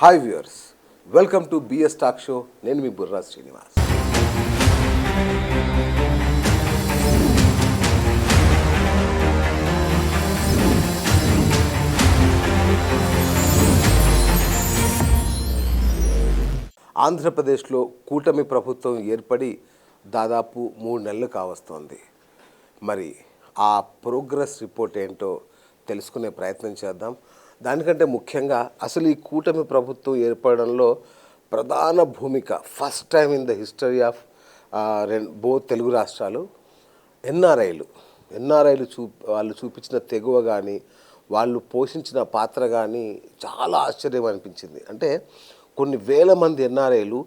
Hi viewers, welcome to BS talk show. నేను మీ బుర్రా శ్రీనివాస్. ఆంధ్రప్రదేశ్లో కూటమి ప్రభుత్వం ఏర్పడి దాదాపు 3 నెలలు కావస్తోంది. మరి ఆ ప్రోగ్రెస్ రిపోర్ట్ ఏంటో తెలుసుకునే ప్రయత్నం చేద్దాం. దానికంటే ముఖ్యంగా అసలు ఈ కూటమి ప్రభుత్వం ఏర్పడంలో ప్రధాన భూమిక first time in the history of both Telugu రాష్ట్రాలు ఎన్ఆర్ఐలు వాళ్ళు చూపించిన తెగువ కానీ వాళ్ళు పోషించిన పాత్ర కానీ చాలా ఆశ్చర్యం అనిపించింది. అంటే కొన్ని వేల మంది ఎన్ఆర్ఐలు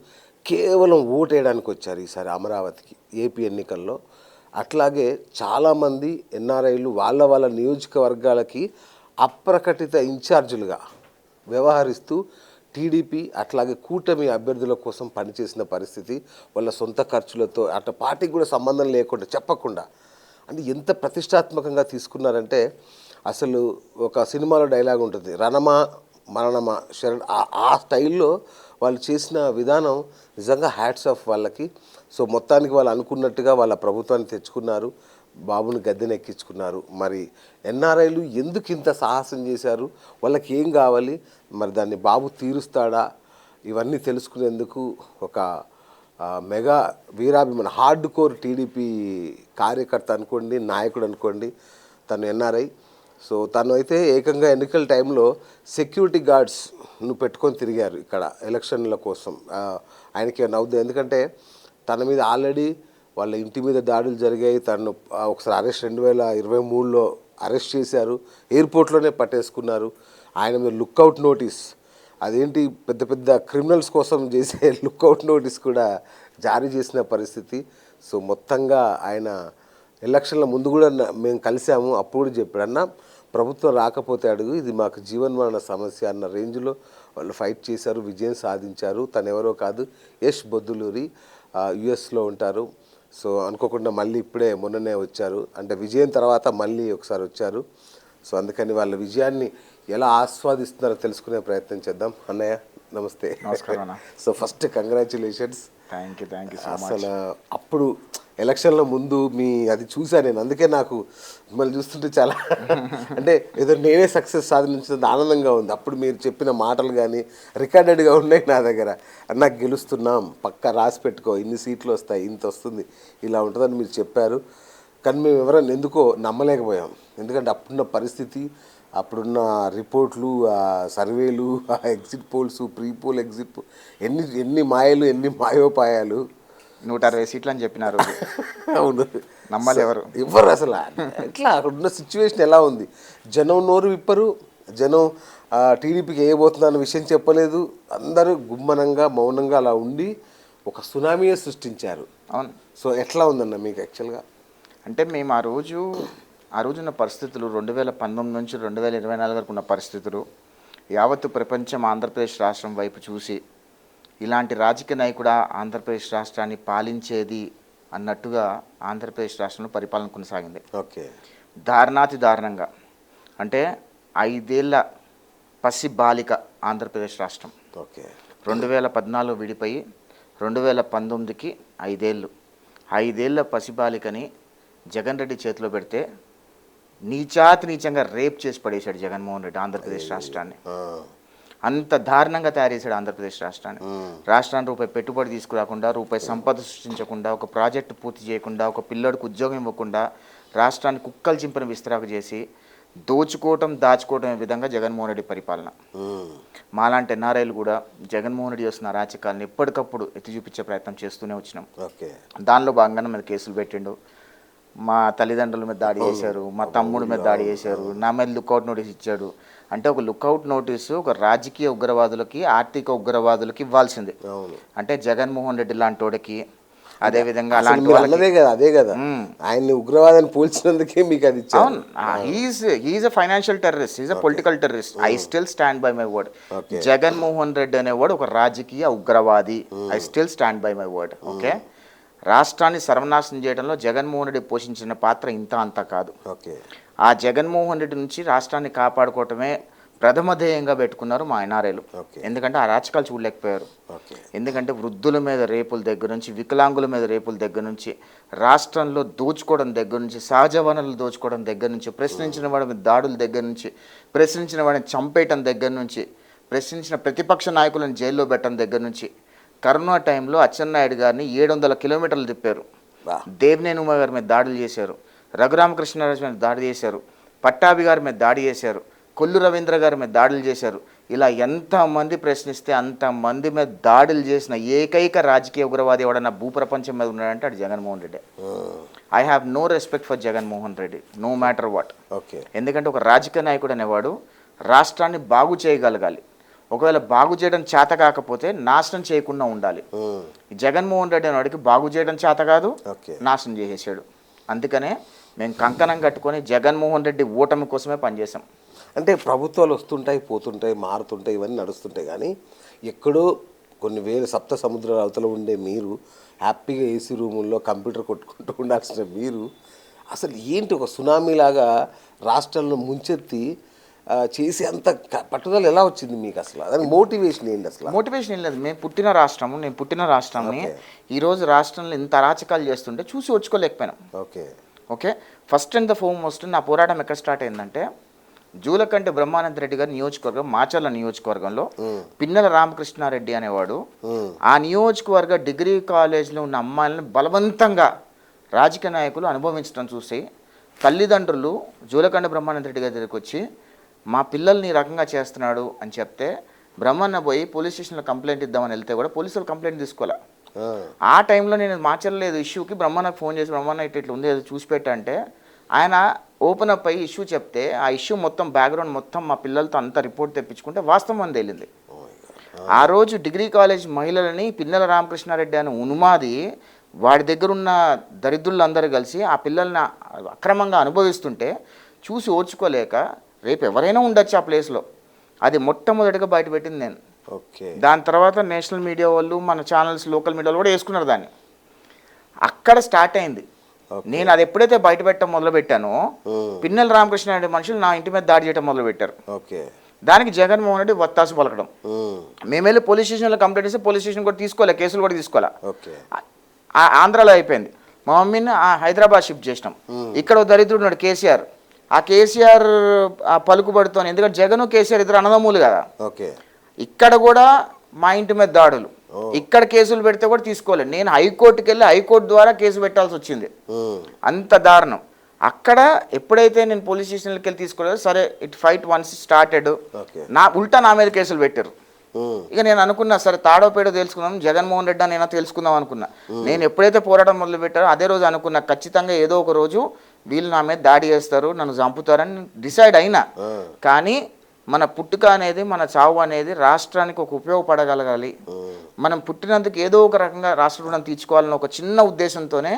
కేవలం ఓటేయడానికి వచ్చారు ఈసారి అమరావతికి ఏపీ ఎన్నికల్లో. అట్లాగే చాలామంది ఎన్ఆర్ఐలు వాళ్ళ నియోజకవర్గాలకి అప్రకటిత ఇన్ఛార్జీలుగా వ్యవహరిస్తూ టీడీపీ అట్లాగే కూటమి అభ్యర్థుల కోసం పనిచేసిన పరిస్థితి. వాళ్ళ సొంత ఖర్చులతో అట్లా పార్టీకి కూడా సంబంధం లేకుండా చెప్పకుండా అంటే ఎంత ప్రతిష్టాత్మకంగా తీసుకున్నారంటే అసలు ఒక సినిమాలో డైలాగ్ ఉంటుంది, రణమా మరణమా శరణ్, ఆ స్టైల్లో వాళ్ళు చేసిన విధానం నిజంగా హ్యాట్స్ ఆఫ్ వాళ్ళకి. సో మొత్తానికి వాళ్ళు అనుకున్నట్టుగా వాళ్ళ ప్రభుత్వాన్ని తెచ్చుకున్నారు, బాబుని గద్దెనెక్కించుకున్నారు. మరి ఎన్ఆర్ఐలు ఎందుకు ఇంత సాహసం చేశారు, వాళ్ళకి ఏం కావాలి, మరి దాన్ని బాబు తీరుస్తాడా, ఇవన్నీ తెలుసుకునేందుకు ఒక మెగా వీరాభిమాన హార్డ్ కోర్ టీడీపీ కార్యకర్త అనుకోండి, నాయకుడు అనుకోండి, తను ఎన్ఆర్ఐ. సో తను అయితే ఏకంగా ఎన్నికల టైంలో సెక్యూరిటీ గార్డ్స్ను పెట్టుకొని తిరిగారు ఇక్కడ ఎలక్షన్ల కోసం. ఆయనకి నవ్వుతుంది, ఎందుకంటే తన మీద ఆల్రెడీ వాళ్ళ ఇంటి మీద దాడులు జరిగాయి. తను ఒకసారి అరెస్ట్ 2023లో అరెస్ట్ చేశారు, ఎయిర్పోర్ట్లోనే పట్టేసుకున్నారు. ఆయన మీద లుక్అవుట్ నోటీస్, అదేంటి పెద్ద పెద్ద క్రిమినల్స్ కోసం చేసే లుక్అవుట్ నోటీస్ కూడా జారీ చేసిన పరిస్థితి. సో మొత్తంగా ఆయన ఎలక్షన్ల ముందు కూడా మేము కలిసాము, అప్పుడు కూడా చెప్పాడు, అన్న ప్రభుత్వం రాకపోతే అడుగు, ఇది మాకు జీవన్మరణ సమస్య అన్న రేంజ్లో వాళ్ళు ఫైట్ చేశారు, విజయం సాధించారు. తను ఎవరో కాదు, యష్ బొద్దులూరి, యుఎస్లో ఉంటారు. సో అనుకోకుండా మళ్ళీ ఇప్పుడే మొన్ననే వచ్చారు, అంటే విజయం తర్వాత మళ్ళీ ఒకసారి వచ్చారు. సో అందుకని వాళ్ళ విజయాన్ని ఎలా ఆస్వాదిస్తున్నారో తెలుసుకునే ప్రయత్నం చేద్దాం. అన్నయ్య నమస్తే. నమస్కారం. So first congratulations. Thank you so much. అసలు అప్పుడు ఎలక్షన్ల ముందు అది చూశాను నేను, అందుకే నాకు మిమ్మల్ని చూస్తుంటే చాలా అంటే ఏదో నేనే సక్సెస్ సాధించినంత ఆనందంగా ఉంది. అప్పుడు మీరు చెప్పిన మాటలు కానీ రికార్డెడ్గా ఉన్నాయి నా దగ్గర. నాకు గెలుస్తున్నాం, పక్కా రాసి పెట్టుకో, ఇన్ని సీట్లు వస్తాయి, ఇంత వస్తుంది, ఇలా ఉంటుందని మీరు చెప్పారు. కానీ మేము ఎవరైనా ఎందుకో నమ్మలేకపోయాం, ఎందుకంటే అప్పుడున్న పరిస్థితి, అప్పుడున్న రిపోర్ట్లు, సర్వేలు, exit polls, pre poll exit poll, ఎన్ని మాయలు, ఎన్ని మాయోపాయాలు. 160 సీట్లు అని చెప్పినారు. అవును, నమ్మాలి ఎవరు అసలు. ఎట్లా అక్కడ ఉన్న సిచ్యువేషన్ ఎలా ఉంది, జనం నోరు విప్పరు, జనం టీడీపీకి వేయబోతున్న విషయం చెప్పలేదు, అందరూ గుమ్మనంగా మౌనంగా అలా ఉండి ఒక సునామీయే సృష్టించారు. అవును. సో ఎట్లా ఉందన్న మీకు యాక్చువల్గా? అంటే మేము ఆ రోజున్న పరిస్థితులు 2019 నుంచి 2024 వరకు ఉన్న పరిస్థితులు, యావత్తు ప్రపంచం ఆంధ్రప్రదేశ్ రాష్ట్రం వైపు చూసి ఇలాంటి రాజకీయ నాయకుడా ఆంధ్రప్రదేశ్ రాష్ట్రాన్ని పాలించేది అన్నట్టుగా ఆంధ్రప్రదేశ్ రాష్ట్రంలో పరిపాలన కొనసాగింది. ఓకే. దారుణాతి దారుణంగా, అంటే 5 ఏళ్ల పసి బాలిక ఆంధ్రప్రదేశ్ రాష్ట్రం. ఓకే. 2014 విడిపోయి 2019కి 5 ఏళ్ళు. 5 ఏళ్ల పసిబాలికని జగన్ రెడ్డి చేతిలో పెడితే నీచంగా రేప్ చేసి పడేశాడు జగన్మోహన్ రెడ్డి ఆంధ్రప్రదేశ్ రాష్ట్రాన్ని. అంత దారుణంగా తయారు చేశాడు ఆంధ్రప్రదేశ్ రాష్ట్రాన్ని. రాష్ట్రానికి రూపాయి పెట్టుబడి తీసుకురాకుండా, రూపాయి సంపద సృష్టించకుండా, ఒక ప్రాజెక్టు పూర్తి చేయకుండా, ఒక పిల్లోడికి ఉద్యోగం ఇవ్వకుండా, రాష్ట్రాన్ని కుక్కలు చింపిన విస్తరాకు చేసి దాచుకోవటం విధంగా జగన్మోహన్ రెడ్డి పరిపాలన. మాలాంటి ఎన్ఆర్ఐలు కూడా జగన్మోహన్ రెడ్డి చేస్తున్న అరాచకాలను ఎప్పటికప్పుడు ఎత్తి చూపించే ప్రయత్నం చేస్తూనే వచ్చినాం. దానిలో భాగంగా మీద కేసులు పెట్టిండు, మా తల్లిదండ్రుల మీద దాడి చేశారు, మా తమ్ముడి మీద దాడి చేశారు, నా మీద లుక్అవుట్ నోటీస్ ఇచ్చాడు. అంటే ఒక లుక్అవుట్ నోటీసు ఒక రాజకీయ ఉగ్రవాదులకి, ఆర్థిక ఉగ్రవాదులకి ఇవ్వాల్సిందే. అంటే జగన్మోహన్ రెడ్డి లాంటి వాడికి, అదేవిధంగా అదే కదా ఆయన్ని ఉగ్రవాదాన్ని పోల్చినందుకే మీకు అది ఇచ్చారు. He's a financial terrorist, he's a political terrorist. I still stand by my word. Jaganmohan Reddy అనేవాడు ఒక రాజకీయ ఉగ్రవాది. I still stand by my word. Okay. రాష్ట్రాన్ని సర్వనాశనం చేయడంలో జగన్మోహన్ రెడ్డి పోషించిన పాత్ర ఇంత అంతా కాదు. ఆ జగన్మోహన్ రెడ్డి నుంచి రాష్ట్రాన్ని కాపాడుకోవటమే ప్రథమ ధ్యేయంగా పెట్టుకున్నారు మా ఎన్ఆర్ఐలు. ఓకే. ఎందుకంటే ఆ రాజకాలు చూడలేకపోయారు. ఓకే. ఎందుకంటే వృద్ధుల మీద రేపుల దగ్గర నుంచి, వికలాంగుల మీద రేపుల దగ్గర నుంచి, రాష్ట్రంలో దోచుకోవడం దగ్గర నుంచి, సహజ వనరులు దోచుకోవడం దగ్గర నుంచి, ప్రశ్నించిన వాడి మీద దాడుల దగ్గర నుంచి, ప్రశ్నించిన వాడిని చంపేయటం దగ్గర నుంచి, ప్రశ్నించిన ప్రతిపక్ష నాయకులను జైల్లో పెట్టడం దగ్గర నుంచి, కరోనా టైంలో అచ్చెన్నాయుడు గారిని 700 కిలోమీటర్లు తిప్పారు. దేవినేని ఉమా గారి మీద దాడులు చేశారు, రఘురామకృష్ణరాజు మీద దాడి చేశారు, పట్టాభి గారి మీద దాడి చేశారు, కొల్లు రవీంద్ర గారి మీద దాడులు చేశారు. ఇలా ఎంతమంది ప్రశ్నిస్తే అంతమంది మీద దాడులు చేసిన ఏకైక రాజకీయ ఉగ్రవాది ఎవడన్నా భూప్రపంచం మీద ఉన్నాడంటే అది Jaganmohan Reddy. I have no respect for Jaganmohan Reddy, no matter what. Okay. ఎందుకంటే ఒక రాజకీయ నాయకుడు అనేవాడు రాష్ట్రాన్ని బాగు చేయగలగాలి. ఒకవేళ బాగు చేయడం చేత కాకపోతే నాశనం చేయకుండా ఉండాలి. జగన్మోహన్ రెడ్డి అనేవాడికి బాగు చేయడం చేత కాదు, నాశనం చేసేసాడు. అందుకనే మేము కంకణం కట్టుకొని జగన్మోహన్ రెడ్డి ఓటమి కోసమే పనిచేసాం. అంటే ప్రభుత్వాలు వస్తుంటాయి, పోతుంటాయి, మారుతుంటాయి, ఇవన్నీ నడుస్తుంటాయి. కానీ ఎక్కడో కొన్ని వేల సప్త సముద్రాల అవతల ఉండే మీరు హ్యాపీగా ఏసీ రూముల్లో కంప్యూటర్ కొట్టుకుంటూ ఉండాల్సిన మీరు అసలు ఏంటి ఒక సునామీలాగా రాష్ట్రంలో ముంచెత్తి చేసి అంత పట్టుదల ఎలా వచ్చింది మీకు? అసలు దానికి మోటివేషన్ ఏంటి? అసలు మోటివేషన్ ఏం లేదు. నేను పుట్టిన రాష్ట్రాన్ని ఈరోజు రాష్ట్రంలో ఇంత అరాచకాలు చేస్తుంటే చూసి వచ్చుకోలేకపోయినాం. Okay. Okay. First and the foremost నా పోరాటం ఎక్కడ స్టార్ట్ అయిందంటే జూలకంటి బ్రహ్మానంద రెడ్డి గారి నియోజకవర్గం, మాచర్ల నియోజకవర్గంలో పిన్నెల రామకృష్ణారెడ్డి అనేవాడు ఆ నియోజకవర్గ డిగ్రీ కాలేజ్లో ఉన్న అమ్మాయిలను బలవంతంగా రాజకీయ నాయకులు అనుభవించడం చూసి తల్లిదండ్రులు జూలకంటి బ్రహ్మానంద రెడ్డి గారి దగ్గరికి వచ్చి మా పిల్లల్ని ఈ రకంగా చేస్తున్నాడు అని చెప్తే బ్రహ్మన్న పోయి పోలీస్ స్టేషన్లో కంప్లైంట్ ఇద్దామని వెళ్తే కూడా పోలీసులు కంప్లైంట్ తీసుకోలే. ఆ టైంలో నేను మాచర్లేదు ఇష్యూకి బ్రహ్మన్నకు ఫోన్ చేసి బ్రహ్మన్న ఇట్లా ఉంది ఏదో చూసి పెట్టంటే ఆయన ఓపెన్ అప్ అయ్యి ఇష్యూ చెప్తే ఆ ఇష్యూ మొత్తం బ్యాక్గ్రౌండ్ మొత్తం మా పిల్లలతో అంతా రిపోర్ట్ తెప్పించుకుంటే వాస్తవం అని తేలింది. ఆ రోజు డిగ్రీ కాలేజ్ మహిళలని పిన్నెల రామకృష్ణారెడ్డి అని ఉన్మాది వాడి దగ్గర ఉన్న దరిద్రులందరూ కలిసి ఆ పిల్లల్ని అక్రమంగా అనుభవిస్తుంటే చూసి ఓర్చుకోలేక రేపు ఎవరైనా ఉండొచ్చు ఆ ప్లేస్లో, అది మొట్టమొదటిగా బయటపెట్టింది నేను. ఓకే. దాని తర్వాత నేషనల్ మీడియా వాళ్ళు, మన ఛానల్స్, లోకల్ మీడియాలో కూడా వేసుకున్నారు దాన్ని. అక్కడ స్టార్ట్ అయింది. నేను అది ఎప్పుడైతే బయట పెట్టడం మొదలుపెట్టానో పిన్నెల రామకృష్ణారెడ్డి మనుషులు నా ఇంటి మీద దాడి చేయడం మొదలుపెట్టారు. ఓకే. దానికి జగన్మోహన్ రెడ్డి వత్తాసు పలకడం. మేము వెళ్ళి పోలీస్ స్టేషన్లో కంప్లైంట్ చేస్తే పోలీస్ స్టేషన్ కూడా తీసుకోలే, కేసులు కూడా తీసుకోలే. ఆంధ్రాలో అయిపోయింది. మా మమ్మీని హైదరాబాద్ షిఫ్ట్ చేసినాం. ఇక్కడ దరిద్రుడు ఉన్నాడు కేసీఆర్. ఆ కేసీఆర్ పలుకుబడితో, ఎందుకంటే జగన్ కేసీఆర్ ఇద్దరు అన్నదమ్ములు కదా, ఇక్కడ కూడా మా ఇంటి మీద దాడులు, ఇక్కడ కేసులు పెడితే కూడా తీసుకోలేదు. నేను హైకోర్టుకి వెళ్ళి హైకోర్టు ద్వారా కేసు పెట్టాల్సి వచ్చింది. అంత దారుణం. అక్కడ ఎప్పుడైతే నేను పోలీస్ స్టేషన్కి వెళ్ళి తీసుకోలేదు, సరే ఇట్ ఫైట్ వన్స్ స్టార్టెడ్, ఉల్టా నా మీద కేసులు పెట్టారు. ఇక నేను అనుకున్నా సరే తాడోపేడో తెలుసుకుందాం, జగన్మోహన్ రెడ్డి నేను తెలుసుకుందాం అనుకున్నా. నేను ఎప్పుడైతే పోరాటం మొదలు పెట్టారో అదే రోజు అనుకున్నా ఖచ్చితంగా ఏదో ఒక రోజు వీళ్ళు నా మీద దాడి చేస్తారు, నన్ను చంపుతారని డిసైడ్ అయినా. కానీ మన పుట్టుక అనేది, మన చావు అనేది రాష్ట్రానికి ఒక ఉపయోగపడగలగాలి, మనం పుట్టినందుకు ఏదో ఒక రకంగా రాష్ట్ర రుణం తీర్చుకోవాలని ఒక చిన్న ఉద్దేశంతోనే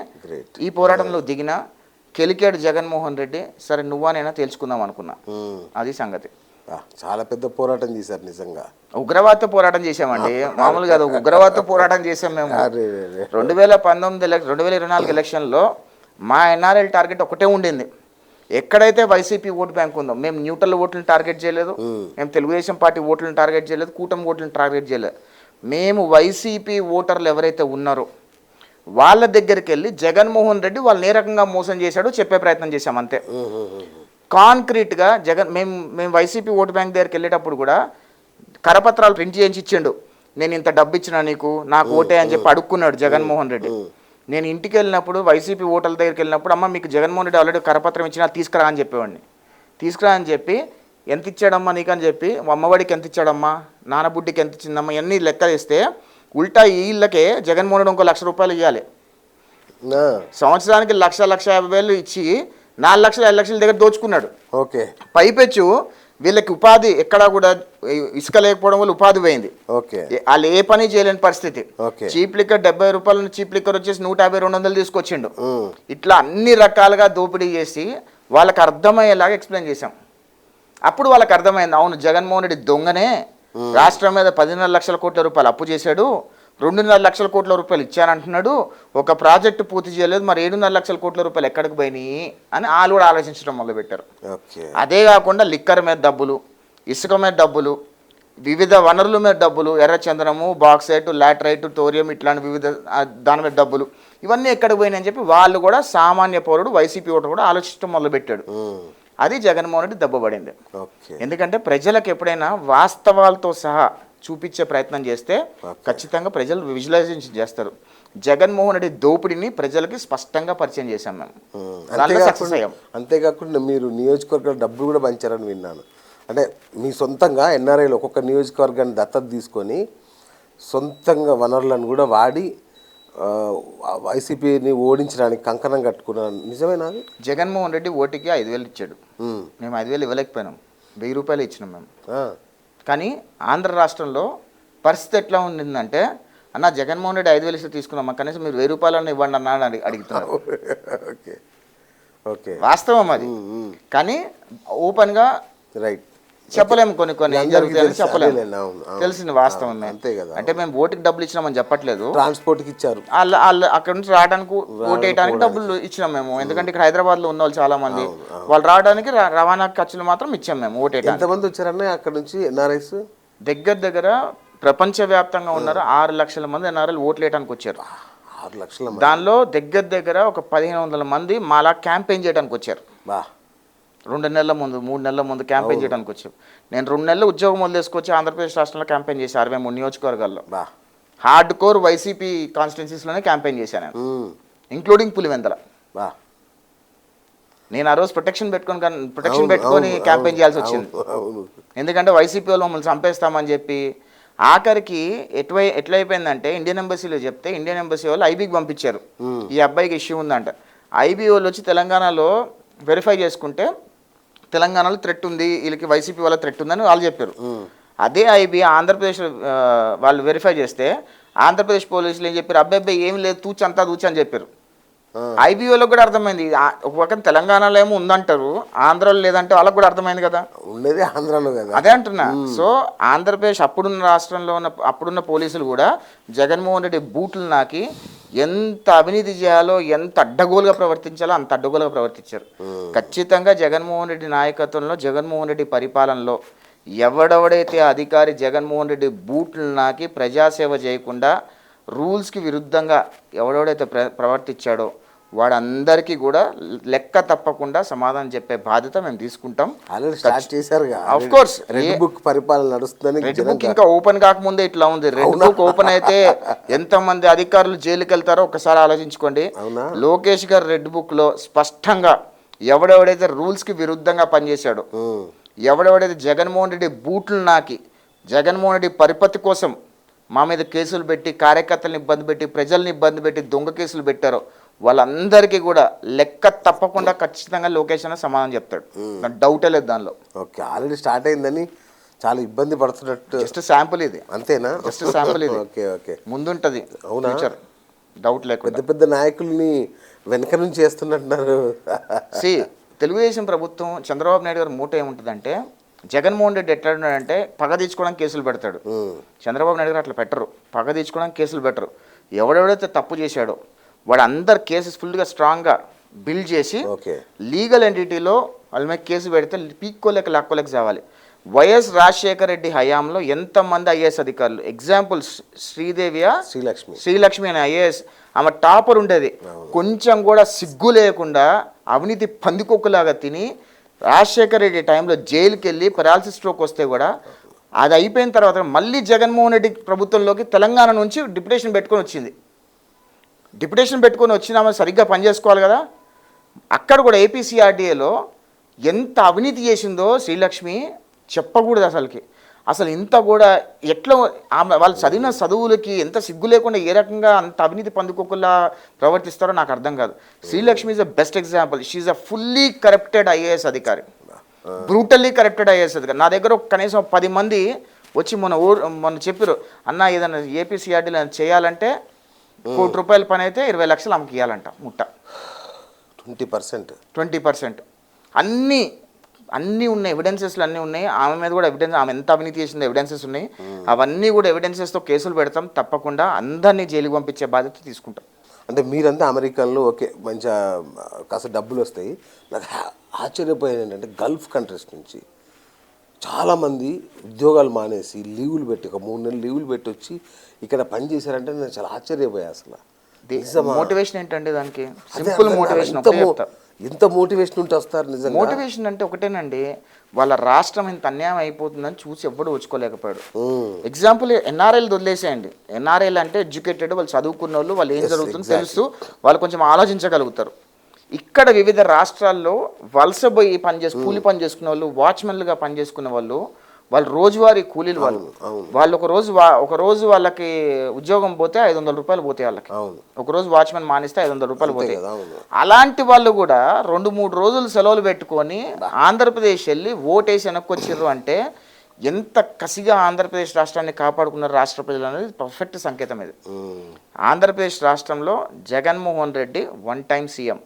ఈ పోరాటంలో దిగిన కెలికాడు జగన్మోహన్ రెడ్డి. సరే నువ్వానైనా తెలుసుకుందాం అనుకున్నా. అది సంగతి. చాలా పెద్ద పోరాటం చేశారు నిజంగా. ఉగ్రవాద పోరాటం చేసామండి, మామూలుగా కాదు, ఉగ్రవాద పోరాటం చేసాం మేము. 2024 ఎలక్షన్లో మా ఎన్ఆర్ఎల్ టార్గెట్ ఒకటే ఉండింది. ఎక్కడైతే వైసీపీ ఓటు బ్యాంక్ ఉందో, మేము న్యూట్రల్ ఓట్లను టార్గెట్ చేయలేదు, మేము తెలుగుదేశం పార్టీ ఓట్లను టార్గెట్ చేయలేదు, కూటమి ఓట్లను టార్గెట్ చేయలేదు. మేము వైసీపీ ఓటర్లు ఎవరైతే ఉన్నారో వాళ్ళ దగ్గరికి వెళ్ళి జగన్మోహన్ రెడ్డి వాళ్ళని ఏ రకంగా మోసం చేశాడో చెప్పే ప్రయత్నం చేశాం అంతే. కాంక్రీట్గా మేము వైసీపీ ఓటు బ్యాంక్ దగ్గరికి వెళ్ళేటప్పుడు కూడా కరపత్రాలు ప్రింట్ చేయించి ఇచ్చిండు. నేను ఇంత డబ్బు ఇచ్చినా నీకు, నాకు ఓటే అని చెప్పి అడుక్కున్నాడు జగన్మోహన్ రెడ్డి. నేను ఇంటికి వెళ్ళినప్పుడు వైసీపీ ఓటర్ల దగ్గరికి వెళ్ళినప్పుడు, అమ్మ మీకు జగన్మోహన్ రెడ్డి ఆల్రెడీ కరపత్రం ఇచ్చినా తీసుకురా అని చెప్పేవాడిని. తీసుకురా అని చెప్పి ఎంత ఇచ్చాడమ్మా నీకు అని చెప్పి, అమ్మఒడికి ఎంత ఇచ్చాడమ్మా, నానబుడ్డికి ఎంత ఇచ్చిందమ్మా, ఇవన్నీ లెక్క వేస్తే ఉల్టా వీళ్ళకే జగన్మోహన్ రెడ్డి ఇంకో ₹1,00,000 ఇవ్వాలి. సంవత్సరానికి 1,50,000 ఇచ్చి 4 లక్షలు 5 లక్షల దగ్గర దోచుకున్నాడు. ఓకే. పైపెచ్చు వీళ్ళకి ఉపాధి ఎక్కడా కూడా ఇసుక లేకపోవడం వల్ల ఉపాధి పోయింది. ఓకే. వాళ్ళు ఏ పని చేయలేని పరిస్థితి. చీప్ లిక్కర్ ₹70 చీప్ లిక్కర్ వచ్చేసి 150-200 తీసుకొచ్చిండు. ఇట్లా అన్ని రకాలుగా దోపిడీ చేసి వాళ్ళకి అర్థమయ్యేలాగా ఎక్స్ప్లెయిన్ చేశాం. అప్పుడు వాళ్ళకి అర్థమైంది, అవును జగన్మోహన్ రెడ్డి దొంగనే, రాష్ట్రం మీద ₹10.5 లక్షల కోట్ల అప్పు చేశాడు, ₹2.5 లక్షల కోట్ల ఇచ్చానంటున్నాడు, ఒక ప్రాజెక్టు పూర్తి చేయలేదు, మరి ₹7.5 లక్షల కోట్ల ఎక్కడికి పోయినాయి అని వాళ్ళు కూడా ఆలోచించడం మొదలుపెట్టారు. అదే కాకుండా లిక్కర్ మీద డబ్బులు, ఇసుక మీద డబ్బులు, వివిధ వనరుల మీద డబ్బులు, ఎర్రచందనము, బాక్సైట్, లాటరైట్, తోరియం ఇట్లాంటి వివిధ దాని మీద డబ్బులు, ఇవన్నీ ఎక్కడికి పోయినాయని చెప్పి వాళ్ళు కూడా సామాన్య పౌరుడు వైసీపీ ఓటర్ కూడా ఆలోచించడం మొదలుపెట్టాడు. అది జగన్మోహన్ రెడ్డి దెబ్బపడింది. ఎందుకంటే ప్రజలకు ఎప్పుడైనా వాస్తవాలతో సహా చూపించే ప్రయత్నం చేస్తే ఖచ్చితంగా ప్రజలు విజువలైజేషన్ చేస్తారు. జగన్మోహన్ రెడ్డి దోపిడీని ప్రజలకి స్పష్టంగా పరిచయం చేశాం మేము. అంతేకాకుండా మీరు నియోజకవర్గాల డబ్బులు కూడా పంచారని విన్నాను. అంటే మీ సొంతంగా ఎన్ఆర్ఐలు ఒక్కొక్క నియోజకవర్గాన్ని దత్తత తీసుకొని సొంతంగా వనరులను కూడా వాడి వైసీపీని ఓడించడానికి కంకణం కట్టుకున్నాను, నిజమేనా? జగన్మోహన్ రెడ్డి ఓటుకి 5,000 ఇచ్చాడు. మేము 5,000 ఇవ్వలేకపోయినాం, 1,000 రూపాయలు ఇచ్చినాం మేము. కానీ ఆంధ్ర రాష్ట్రంలో పరిస్థితి ఎట్లా ఉండిందంటే, అన్న జగన్మోహన్ రెడ్డి 5,000 ఇస్తే తీసుకున్నాం, కనీసం మీరు 1,000 రూపాయలను ఇవ్వండి అన్న అని అడుగుతున్నారు. వాస్తవం అది. కానీ ఓపెన్గా చెప్పలేము, కొన్ని ఏం జరుగుతాయని చెప్పలేము, తెలిసింది వాస్తవమే. అంతే కదా. అంటే మేము ఓటుకి డబ్బులు ఇచ్చినామని చెప్పట్లేదు, ట్రాన్స్పోర్ట్కి ఇచ్చారు. వాళ్ళు అక్కడ నుంచి రావడానికి ఓటు వేయడానికి డబ్బులు ఇచ్చినాం మేము. ఎందుకంటే ఇక్కడ హైదరాబాద్లో ఉన్న వాళ్ళు చాలా మంది, వాళ్ళు రావడానికి రవాణా ఖర్చులు మాత్రం ఇచ్చాం మేము. ఓటు వేయడానికి ఎంతమంది వచ్చారన్న అక్కడ నుంచి ఎన్ఆర్ఐస్? దగ్గర ప్రపంచవ్యాప్తంగా ఉన్నారు 6 లక్షల మంది ఎన్ఆర్ఐలు ఓట్లు వేయడానికి వచ్చారు. 6 లక్షల. దానిలో దగ్గర ఒక 1,500 మంది మాలా క్యాంపెయిన్ చేయడానికి వచ్చారు. 2 నెలల ముందు 3 నెలల ముందు క్యాంపెయిన్ చేయడానికి వచ్చాం. నేను 2 నెలలు ఉద్యోగం వదిలేసుకొచ్చి ఆంధ్రప్రదేశ్ రాష్ట్రంలో క్యాంపెయిన్ చేసి 63 నియోజకవర్గాల్లో హార్డ్ కోర్ వైసీపీ కాన్స్టిట్యున్సీస్లోనే క్యాంపెయిన్ చేశాను నేను, ఇంక్లూడింగ్ పులివెందల. నేను ఆ రోజు ప్రొటెక్షన్ పెట్టుకొని క్యాంపెయిన్ చేయాల్సి వచ్చింది. ఎందుకంటే వైసీపీ వాళ్ళు మమ్మల్ని చంపేస్తామని చెప్పి ఆఖరికి ఎట్లయిపోయిందంటే ఇండియన్ ఎంబసీలో చెప్తే ఇండియన్ ఎంబసీ వాళ్ళు ఐబీకి పంపించారు, ఈ అబ్బాయికి ఇష్యూ ఉందంట. ఐబీ వాళ్ళు వచ్చి తెలంగాణలో వెరిఫై చేసుకుంటే తెలంగాణలో థ్రెట్ ఉంది, వీళ్ళకి వైసీపీ వాళ్ళ థ్రెట్ ఉందని వాళ్ళు చెప్పారు. అదే ఐబీ ఆంధ్రప్రదేశ్ వాళ్ళు వెరిఫై చేస్తే ఆంధ్రప్రదేశ్ పోలీసులు ఏం చెప్పారు, అబ్బాయి ఏం లేదు తూచంతా తూచి అని చెప్పారు. ఐబీ వాళ్ళకి కూడా అర్థమైంది, ఒక పక్కన తెలంగాణలో ఏమో ఉందంటారు, ఆంధ్రాలో లేదంటే వాళ్ళకి కూడా అర్థమైంది కదా, ఉండేది ఆంధ్రాలో కదా. అదే అంటున్నా. సో ఆంధ్రప్రదేశ్ అప్పుడున్న రాష్ట్రంలో అప్పుడున్న పోలీసులు కూడా జగన్మోహన్ రెడ్డి బూట్లు నాకి ఎంత అవినీతి చేయాలో, ఎంత అడ్డగోలుగా ప్రవర్తించాలో అంత అడ్డగోలుగా ప్రవర్తించారు. ఖచ్చితంగా జగన్మోహన్ రెడ్డి నాయకత్వంలో, జగన్మోహన్ రెడ్డి పరిపాలనలో ఎవడెవడైతే అధికారి జగన్మోహన్ రెడ్డి బూట్లు నాకి ప్రజాసేవ చేయకుండా రూల్స్కి విరుద్ధంగా ఎవడెవడైతే ప్రవర్తించాడో వాడందరికీ కూడా లెక్క తప్పకుండా సమాధానం చెప్పే బాధ్యత మేము తీసుకుంటాం. ఆఫ్ కోర్స్ రెడ్ బుక్ పరిపాలన నడుస్తుంది. రెడ్ బుక్ ఇంకా ఓపెన్ కాకముందే ఇట్లా ఉంది. రెడ్ బుక్ ఓపెన్ అయితే ఎంతమంది అధికారులు జైలుకి వెళ్తారో ఒకసారి ఆలోచించుకోండి. లోకేష్ గారు రెడ్ బుక్ లో స్పష్టంగా ఎవడెవడైతే రూల్స్ కి విరుద్ధంగా పనిచేశాడో, ఎవడెవడైతే జగన్మోహన్ రెడ్డి బూట్లు నాకి జగన్మోహన్ రెడ్డి పరిపత్తి కోసం మా మీద కేసులు పెట్టి, కార్యకర్తలను ఇబ్బంది పెట్టి, ప్రజల్ని ఇబ్బంది పెట్టి దొంగ కేసులు పెట్టారో వాళ్ళందరికీ కూడా లెక్క తప్పకుండా ఖచ్చితంగా లోకేష్ అన్న సమాధానం చెప్తాడు, నాకు డౌటే లేదు దానిలో. ఓకే, ఆల్రెడీ స్టార్ట్ అయిందని చాలా ఇబ్బంది పడుతున్నట్టు. జస్ట్ శాంపుల్ ఇది, అంతేనా? జస్ట్ శాంపుల్ ఇది. ఓకే ఓకే, ముందుంటది ఫ్యూచర్, డౌట్ లేకుండా. పెద్ద పెద్ద నాయకుల్ని వెనక నుంచి చేస్తున్నట్టున్నారు. తెలుగుదేశం ప్రభుత్వం చంద్రబాబు నాయుడు గారు మూట ఏముంటుందంటే, జగన్మోహన్ రెడ్డి ఎట్లా ఉన్నాడంటే పగ తీర్చుకోవడానికి కేసులు పెడతాడు. చంద్రబాబు నాయుడు గారు అట్లా పెట్టరు, పగ తీర్చుకోవడానికి కేసులు పెట్టరు. ఎవడెవడైతే తప్పు చేశాడో వాడు అందరు కేసెస్ ఫుల్గా స్ట్రాంగ్గా బిల్డ్ చేసి లీగల్ ఎంటిటీలో వాళ్ళ మీద కేసు పెడితే పీక్కోలేక లాక్కోలేక చావాలి. వైఎస్ రాజశేఖర రెడ్డి హయాంలో ఎంతమంది ఐఏఎస్ అధికారులు, ఎగ్జాంపుల్ శ్రీలక్ష్మి అనే ఐఏఎస్, ఆమె టాపర్ ఉండేది, కొంచెం కూడా సిగ్గు లేకుండా అవినీతి పందికొక్కులాగా తిని రాజశేఖర రెడ్డి టైంలో జైలుకి వెళ్ళి పెరాలసిస్ స్ట్రోక్ వస్తే కూడా అది అయిపోయిన తర్వాత మళ్ళీ జగన్మోహన్ రెడ్డి ప్రభుత్వంలోకి తెలంగాణ నుంచి డిప్యుటేషన్ పెట్టుకొని వచ్చింది. డిప్యుటేషన్ పెట్టుకొని వచ్చిన ఆమె సరిగ్గా పనిచేసుకోవాలి కదా. అక్కడ కూడా ఏపీసీఆర్డీఏలో ఎంత అవినీతి చేసిందో శ్రీలక్ష్మి చెప్పకూడదు అసలుకి. అసలు ఇంత కూడా ఎట్లా ఆమె వాళ్ళు చదివిన చదువులకి ఎంత సిగ్గు లేకుండా ఏ రకంగా అంత అవినీతి పందుకోకుండా ప్రవర్తిస్తారో నాకు అర్థం కాదు. Srilakshmi is a best example. She's a fully corrupted IAS అధికారి, బ్రూటల్లీ కరప్టెడ్ ఐఏఎస్ అధికారి. నా దగ్గర కనీసం 10 మంది వచ్చి మొన్న చెప్పారు, అన్న ఏదైనా ఏపీసీఆర్డీలో చేయాలంటే ₹1 కోటి పని అయితే 20 లక్షలు ఆమెకి ఇవ్వాలంట ముట్ట. 20% అన్నీ ఉన్నాయి, ఎవిడెన్సెస్లు అన్నీ ఉన్నాయి. ఆమె మీద కూడా ఎవిడెన్స్, ఆమె ఎంత అవినీతి చేసిందో ఎవిడెన్సెస్ ఉన్నాయి. అవన్నీ కూడా ఎవిడెన్సెస్తో కేసులు పెడతాం, తప్పకుండా అందరినీ జైలుకి పంపించే బాధ్యత తీసుకుంటాం. అంటే మీరంతా అమెరికాలో ఓకే మంచిగా కాస్త డబ్బులు వస్తాయి. నాకు ఆశ్చర్యపోయేది ఏంటంటే గల్ఫ్ కంట్రీస్ నుంచి చాలామంది ఉద్యోగాలు మానేసి లీవులు పెట్టి ఒక 3 నెలలు లీవులు పెట్టి వచ్చి ఇక్కడ పని చేశారంటే నేను చాలా ఆశ్చర్యపోయా అసలు. మోటివేషన్ ఏంటంటే దానికి అదే సింపుల్ అర్థం కాదు. మోటివేషన్ ఎంత మోటివేషన్ ఉంటే వస్తారు నిజంగా. మోటివేషన్ అంటే ఒకటేనండి, వాళ్ళ రాష్ట్రం ఇంత అన్యాయం అయిపోతుందని చూసి ఎవ్వడు వచ్చుకోలేకపోయాడు. ఎగ్జాంపుల్ ఎన్ఆర్ఐలు వదిలేసేయండి. ఎన్ఆర్ఐలు అంటే ఎడ్యుకేటెడ్, వాళ్ళు చదువుకున్న వాళ్ళు, వాళ్ళు ఏం జరుగుతుందో తెలుసు, వాళ్ళు కొంచెం ఆలోచించగలుగుతారు. ఇక్కడ వివిధ రాష్ట్రాల్లో వలస పోయి కూలి పని చేసుకునే వాళ్ళు, వాచ్మెన్లుగా పనిచేసుకునే వాళ్ళు, వాళ్ళు రోజువారీ కూలీలు వాళ్ళు ఒక రోజు వాళ్ళకి ఉద్యోగం పోతే 500 రూపాయలు పోతాయి వాళ్ళకి. ఒక రోజు వాచ్మెన్ మానేస్తే 500 రూపాయలు పోతాయి. అలాంటి వాళ్ళు కూడా 2-3 రోజులు సెలవులు పెట్టుకొని ఆంధ్రప్రదేశ్ వెళ్ళి ఓటేసి వెనక్కి వచ్చిర్రు అంటే ఎంత కసిగా ఆంధ్రప్రదేశ్ రాష్ట్రాన్ని కాపాడుకున్నారు రాష్ట్ర ప్రజలు అనేది పర్ఫెక్ట్ సంకేతం ఇది. ఆంధ్రప్రదేశ్ రాష్ట్రంలో జగన్మోహన్ రెడ్డి 1 టైం సీఎం.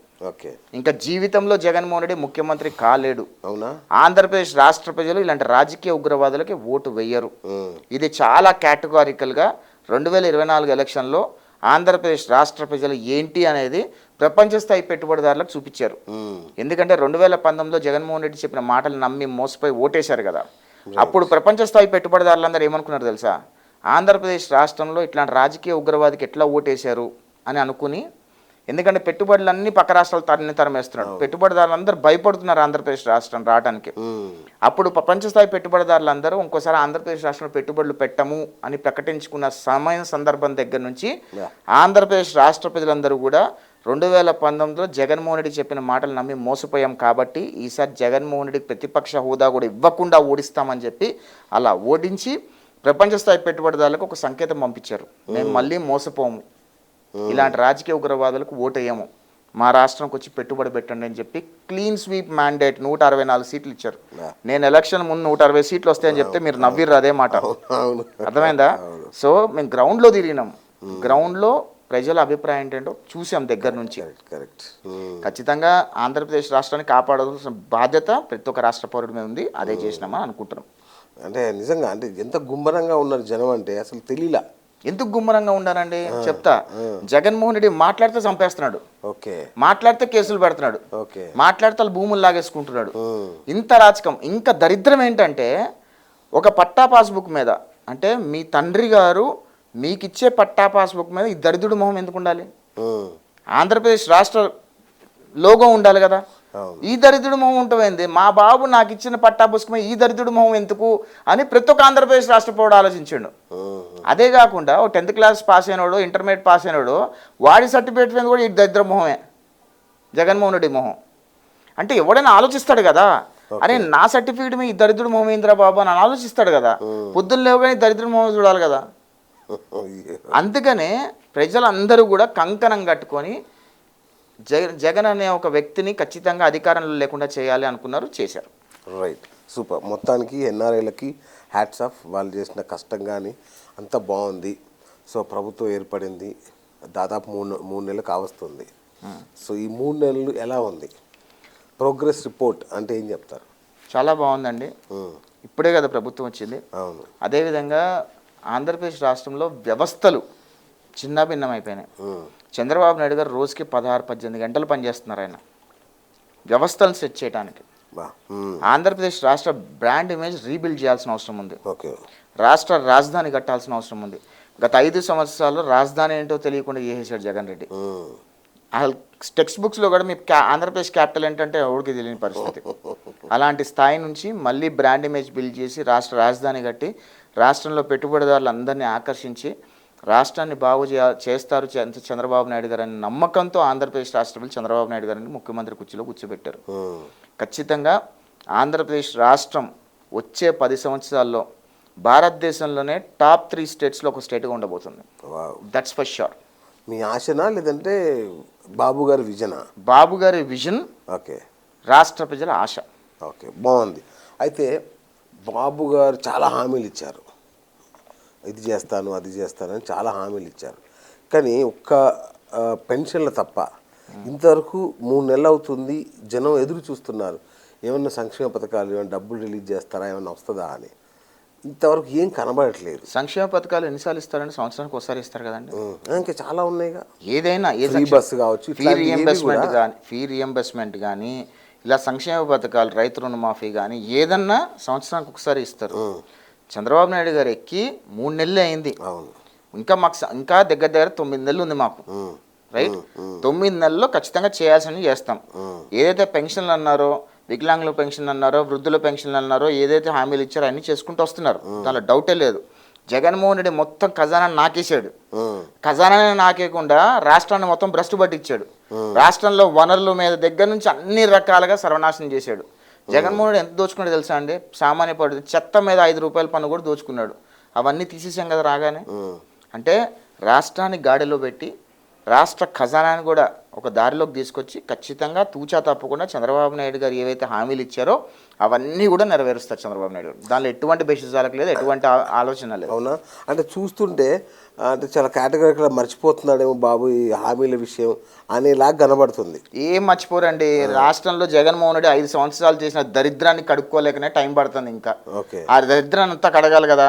ఇంకా జీవితంలో జగన్మోహన్ రెడ్డి ముఖ్యమంత్రి కాలేడు. అవునా? ఆంధ్రప్రదేశ్ రాష్ట్ర ప్రజలు ఇలాంటి రాజకీయ ఉగ్రవాదులకి ఓటు వేయరు. ఇది చాలా కేటగారికల్గా 2024 ఎలక్షన్లో ఆంధ్రప్రదేశ్ రాష్ట్ర ప్రజలు ఏంటి అనేది ప్రపంచ స్థాయి పెట్టుబడిదారులకు చూపించారు. ఎందుకంటే 2019లో జగన్మోహన్ రెడ్డి చెప్పిన మాటలు నమ్మి మోసపోయి ఓటేశారు కదా. అప్పుడు ప్రపంచ స్థాయి పెట్టుబడిదారులందరూ ఏమనుకున్నారు తెలుసా? ఆంధ్రప్రదేశ్ రాష్ట్రంలో ఇట్లాంటి రాజకీయ ఉగ్రవాదికి ఎట్లా ఓటేశారు అని అనుకుని, ఎందుకంటే పెట్టుబడులన్నీ పక్క రాష్ట్రాలు తరమేస్తున్నాడు. పెట్టుబడిదారులందరూ భయపడుతున్నారు ఆంధ్రప్రదేశ్ రాష్ట్రం రావడానికి. అప్పుడు ప్రపంచ స్థాయి పెట్టుబడిదారులందరూ ఇంకోసారి ఆంధ్రప్రదేశ్ రాష్ట్రంలో పెట్టుబడులు పెట్టము అని ప్రకటించుకున్న సందర్భం దగ్గర నుంచి ఆంధ్రప్రదేశ్ రాష్ట్ర ప్రజలందరూ కూడా 2019లో జగన్మోహన్ రెడ్డి చెప్పిన మాటలు నమ్మి మోసపోయాం కాబట్టి ఈసారి జగన్మోహన్ రెడ్డికి ప్రతిపక్ష హోదా కూడా ఇవ్వకుండా ఓడిస్తామని చెప్పి అలా ఓడించి ప్రపంచ స్థాయి పెట్టుబడిదారులకు ఒక సంకేతం పంపించారు. మేము మళ్ళీ మోసపోము, ఇలాంటి రాజకీయ ఉగ్రవాదులకు ఓటేయము, మా రాష్ట్రంకి వచ్చి పెట్టుబడి పెట్టండి అని చెప్పి క్లీన్ స్వీప్ మ్యాండేట్ 164 సీట్లు ఇచ్చారు. నేను ఎలక్షన్ ముందు 160 సీట్లు వస్తాయని చెప్తే మీరు నవ్విర్రు అదే మాట. అర్థమైందా? సో మేము గ్రౌండ్లో తిరిగినాం. గ్రౌండ్లో ప్రజల అభిప్రాయం ఏంటంటో చూసాం దగ్గర నుంచి. ఖచ్చితంగా ఆంధ్రప్రదేశ్ రాష్ట్రాన్ని కాపాడాల్సిన బాధ్యత ప్రతి ఒక్క రాష్ట్ర పౌరుడి మీద ఉంది. అదే చేసినామని అనుకుంటున్నాం. అంటే నిజంగా అంటే ఎంత గుంభరంగా ఉన్నారు జనం అంటే అసలు తెలియలా. ఎందుకు గుమ్మరంగా ఉండాలండి చెప్తా. జగన్మోహన్ రెడ్డి మాట్లాడితే చంపేస్తున్నాడు, మాట్లాడితే కేసులు పెడుతున్నాడు, మాట్లాడితే వాళ్ళు భూములు లాగేసుకుంటున్నాడు. ఇంత రాజకం. ఇంకా దరిద్రం ఏంటంటే ఒక పట్టా పాస్బుక్ మీద, అంటే మీ తండ్రి గారు మీకిచ్చే పట్టా పాస్బుక్ మీద ఈ దరిద్రుడు మొహం ఎందుకు ఉండాలి? ఆంధ్రప్రదేశ్ రాష్ట్ర లోగో ఉండాలి కదా. ఈ దరిద్రుడు మొహం ఉంటుంది. మా బాబు నాకు ఇచ్చిన పట్టా పుస్తకమే ఈ దరిద్రుడు మొహం ఎందుకు అని ప్రతి ఒక్క ఆంధ్రప్రదేశ్ రాష్ట్ర పౌరుడు ఆలోచించాడు. అదే కాకుండా ఒక 10th క్లాస్ పాస్ అయినాడు, ఇంటర్మీడియట్ పాస్ అయినాడు, వాడి సర్టిఫికేట్ మీద కూడా ఈ దరిద్ర మొహమే జగన్మోహన్ రెడ్డి మొహం. అంటే ఎవడైనా ఆలోచిస్తాడు కదా, అరే నా సర్టిఫికేట్ మీద ఈ దరిద్రుడు మొహం ఏంద్రా బాబు అని ఆలోచిస్తాడు కదా. పొద్దున్న లేవగానే దరిద్రుడు మొహం చూడాలి కదా. అందుకనే ప్రజలందరూ కూడా కంకణం కట్టుకొని జగన్ అనే ఒక వ్యక్తిని ఖచ్చితంగా అధికారంలో లేకుండా చేయాలి అనుకున్నారు, చేశారు. Right, super. మొత్తానికి ఎన్ఆర్ఐలకి హ్యాట్స్ ఆఫ్. వాళ్ళు చేసిన కష్టం కానీ అంత బాగుంది. సో ప్రభుత్వం ఏర్పడింది, దాదాపు మూడు నెలలు కావస్తుంది. సో ఈ 3 నెలలు ఎలా ఉంది? ప్రోగ్రెస్ రిపోర్ట్ అంటే ఏం చెప్తారు? చాలా బాగుందండి. ఇప్పుడే కదా ప్రభుత్వం వచ్చింది. అవును. అదేవిధంగా ఆంధ్రప్రదేశ్ రాష్ట్రంలో వ్యవస్థలు చిన్నభిన్నమైపోయినాయి. చంద్రబాబు నాయుడు గారు రోజుకి 16-18 గంటలు పనిచేస్తున్నారు ఆయన వ్యవస్థలను సెట్ చేయడానికి. ఆంధ్రప్రదేశ్ రాష్ట్ర బ్రాండ్ ఇమేజ్ రీబిల్డ్ చేయాల్సిన అవసరం ఉంది. రాష్ట్ర రాజధాని కట్టాల్సిన అవసరం ఉంది. గత 5 సంవత్సరాల్లో రాజధాని ఏంటో తెలియకుండా చేసేసాడు జగన్ రెడ్డి. అసలు టెక్స్ట్ బుక్స్లో కూడా మీ ఆంధ్రప్రదేశ్ క్యాపిటల్ ఏంటంటే ఎవరికి తెలియని పరిస్థితి. అలాంటి స్థాయి నుంచి మళ్ళీ బ్రాండ్ ఇమేజ్ బిల్డ్ చేసి రాష్ట్ర రాజధాని కట్టి రాష్ట్రంలో పెట్టుబడిదారులు అందరినీ ఆకర్షించి రాష్ట్రాన్ని బాగు చేస్తారు చంద్రబాబు నాయుడు గారు అనే నమ్మకంతో ఆంధ్రప్రదేశ్ రాష్ట్రపతి చంద్రబాబు నాయుడు గారిని ముఖ్యమంత్రి కుర్చీలో కూర్చోబెట్టారు. ఖచ్చితంగా ఆంధ్రప్రదేశ్ రాష్ట్రం వచ్చే 10 సంవత్సరాల్లో భారతదేశంలోనే టాప్ 3 స్టేట్స్లో ఒక స్టేట్గా ఉండబోతుంది. That's for sure. మీ ఆశనా లేదంటే బాబు గారి విజనా? బాబు గారి విజన్, ఓకే, రాష్ట్ర ప్రజల ఆశ. ఓకే, బాగుంది. అయితే బాబు గారు చాలా హామీలు ఇచ్చారు, ఇది చేస్తాను అది చేస్తానని చాలా హామీలు ఇచ్చారు. కానీ ఒక్క పెన్షన్లు తప్ప ఇంతవరకు 3 నెలలు అవుతుంది, జనం ఎదురు చూస్తున్నారు. ఏమన్నా సంక్షేమ పథకాలు, ఏమైనా డబ్బులు రిలీజ్ చేస్తారా, ఏమన్నా వస్తుందా అని. ఇంతవరకు ఏం కనబడట్లేదు. సంక్షేమ పథకాలు ఎన్నిసార్లు ఇస్తారండి? సంవత్సరానికి ఒకసారి ఇస్తారు కదండి. ఇంకా చాలా ఉన్నాయిగా. ఏదైనా ఫ్రీ బస్సు కావచ్చు, ఫీ రియంబర్స్మెంట్ కానీ ఇలా సంక్షేమ పథకాలు, రైతు రుణమాఫీ కానీ ఏదన్నా సంవత్సరానికి ఒకసారి ఇస్తారు. చంద్రబాబు నాయుడు గారు ఎక్కి 3 నెలలు అయింది. అవును. ఇంకా మాకు ఇంకా దగ్గర దగ్గర 9 నెలలు ఉంది మాకు. రైట్, 9 నెలల్లో ఖచ్చితంగా చేయాల్సినవి చేస్తాం. ఏదైతే పెన్షన్లు అన్నారో, వికలాంగుల పెన్షన్ అన్నారో, వృద్ధుల పెన్షన్లు అన్నారో, ఏదైతే హామీలు ఇచ్చారో అన్నీ చేసుకుంటూ వస్తున్నారు. దానిలో డౌటే లేదు. జగన్మోహన్ రెడ్డి మొత్తం ఖజానాన్ని నాకేశాడు. ఖజానాన్ని నాకేయకుండా రాష్ట్రాన్ని మొత్తం భ్రష్టు పట్టించాడు. రాష్ట్రంలో వనరుల మీద దగ్గర నుంచి అన్ని రకాలుగా సర్వనాశనం చేశాడు. జగన్మోహన్ రెడ్డి ఎంత దోచుకున్నాడు తెలుసా అండి? సామాన్య పడు చెత్త మీద 5 రూపాయల పన్ను కూడా దోచుకున్నాడు. అవన్నీ తీసేసాం కదా రాగానే. అంటే రాష్ట్రాన్ని గాడిలో పెట్టి రాష్ట్ర ఖజానాన్ని కూడా ఒక దారిలోకి తీసుకొచ్చి ఖచ్చితంగా తూచా తప్పకుండా చంద్రబాబు నాయుడు గారు ఏవైతే హామీలు ఇచ్చారో అవన్నీ కూడా నెరవేరుస్తారు చంద్రబాబు నాయుడు గారు. దానిలో ఎటువంటి బెషిజాలకు లేదు, ఎటువంటి ఆలోచన లేదు. అవునా? అంటే చూస్తుంటే అంటే చాలా కేటగిరికల్ మర్చిపోతున్నాడేమో బాబు ఈ హామీల విషయం అనేలాగా కనబడుతుంది. ఏం మర్చిపోరండి, రాష్ట్రంలో జగన్మోహన్ రెడ్డి 5 సంవత్సరాలు చేసిన దరిద్రాన్ని కడుక్కోలేకనే టైం పడుతుంది. ఇంకా ఆ దరిద్రాన్ని అంతా కడగాలి కదా.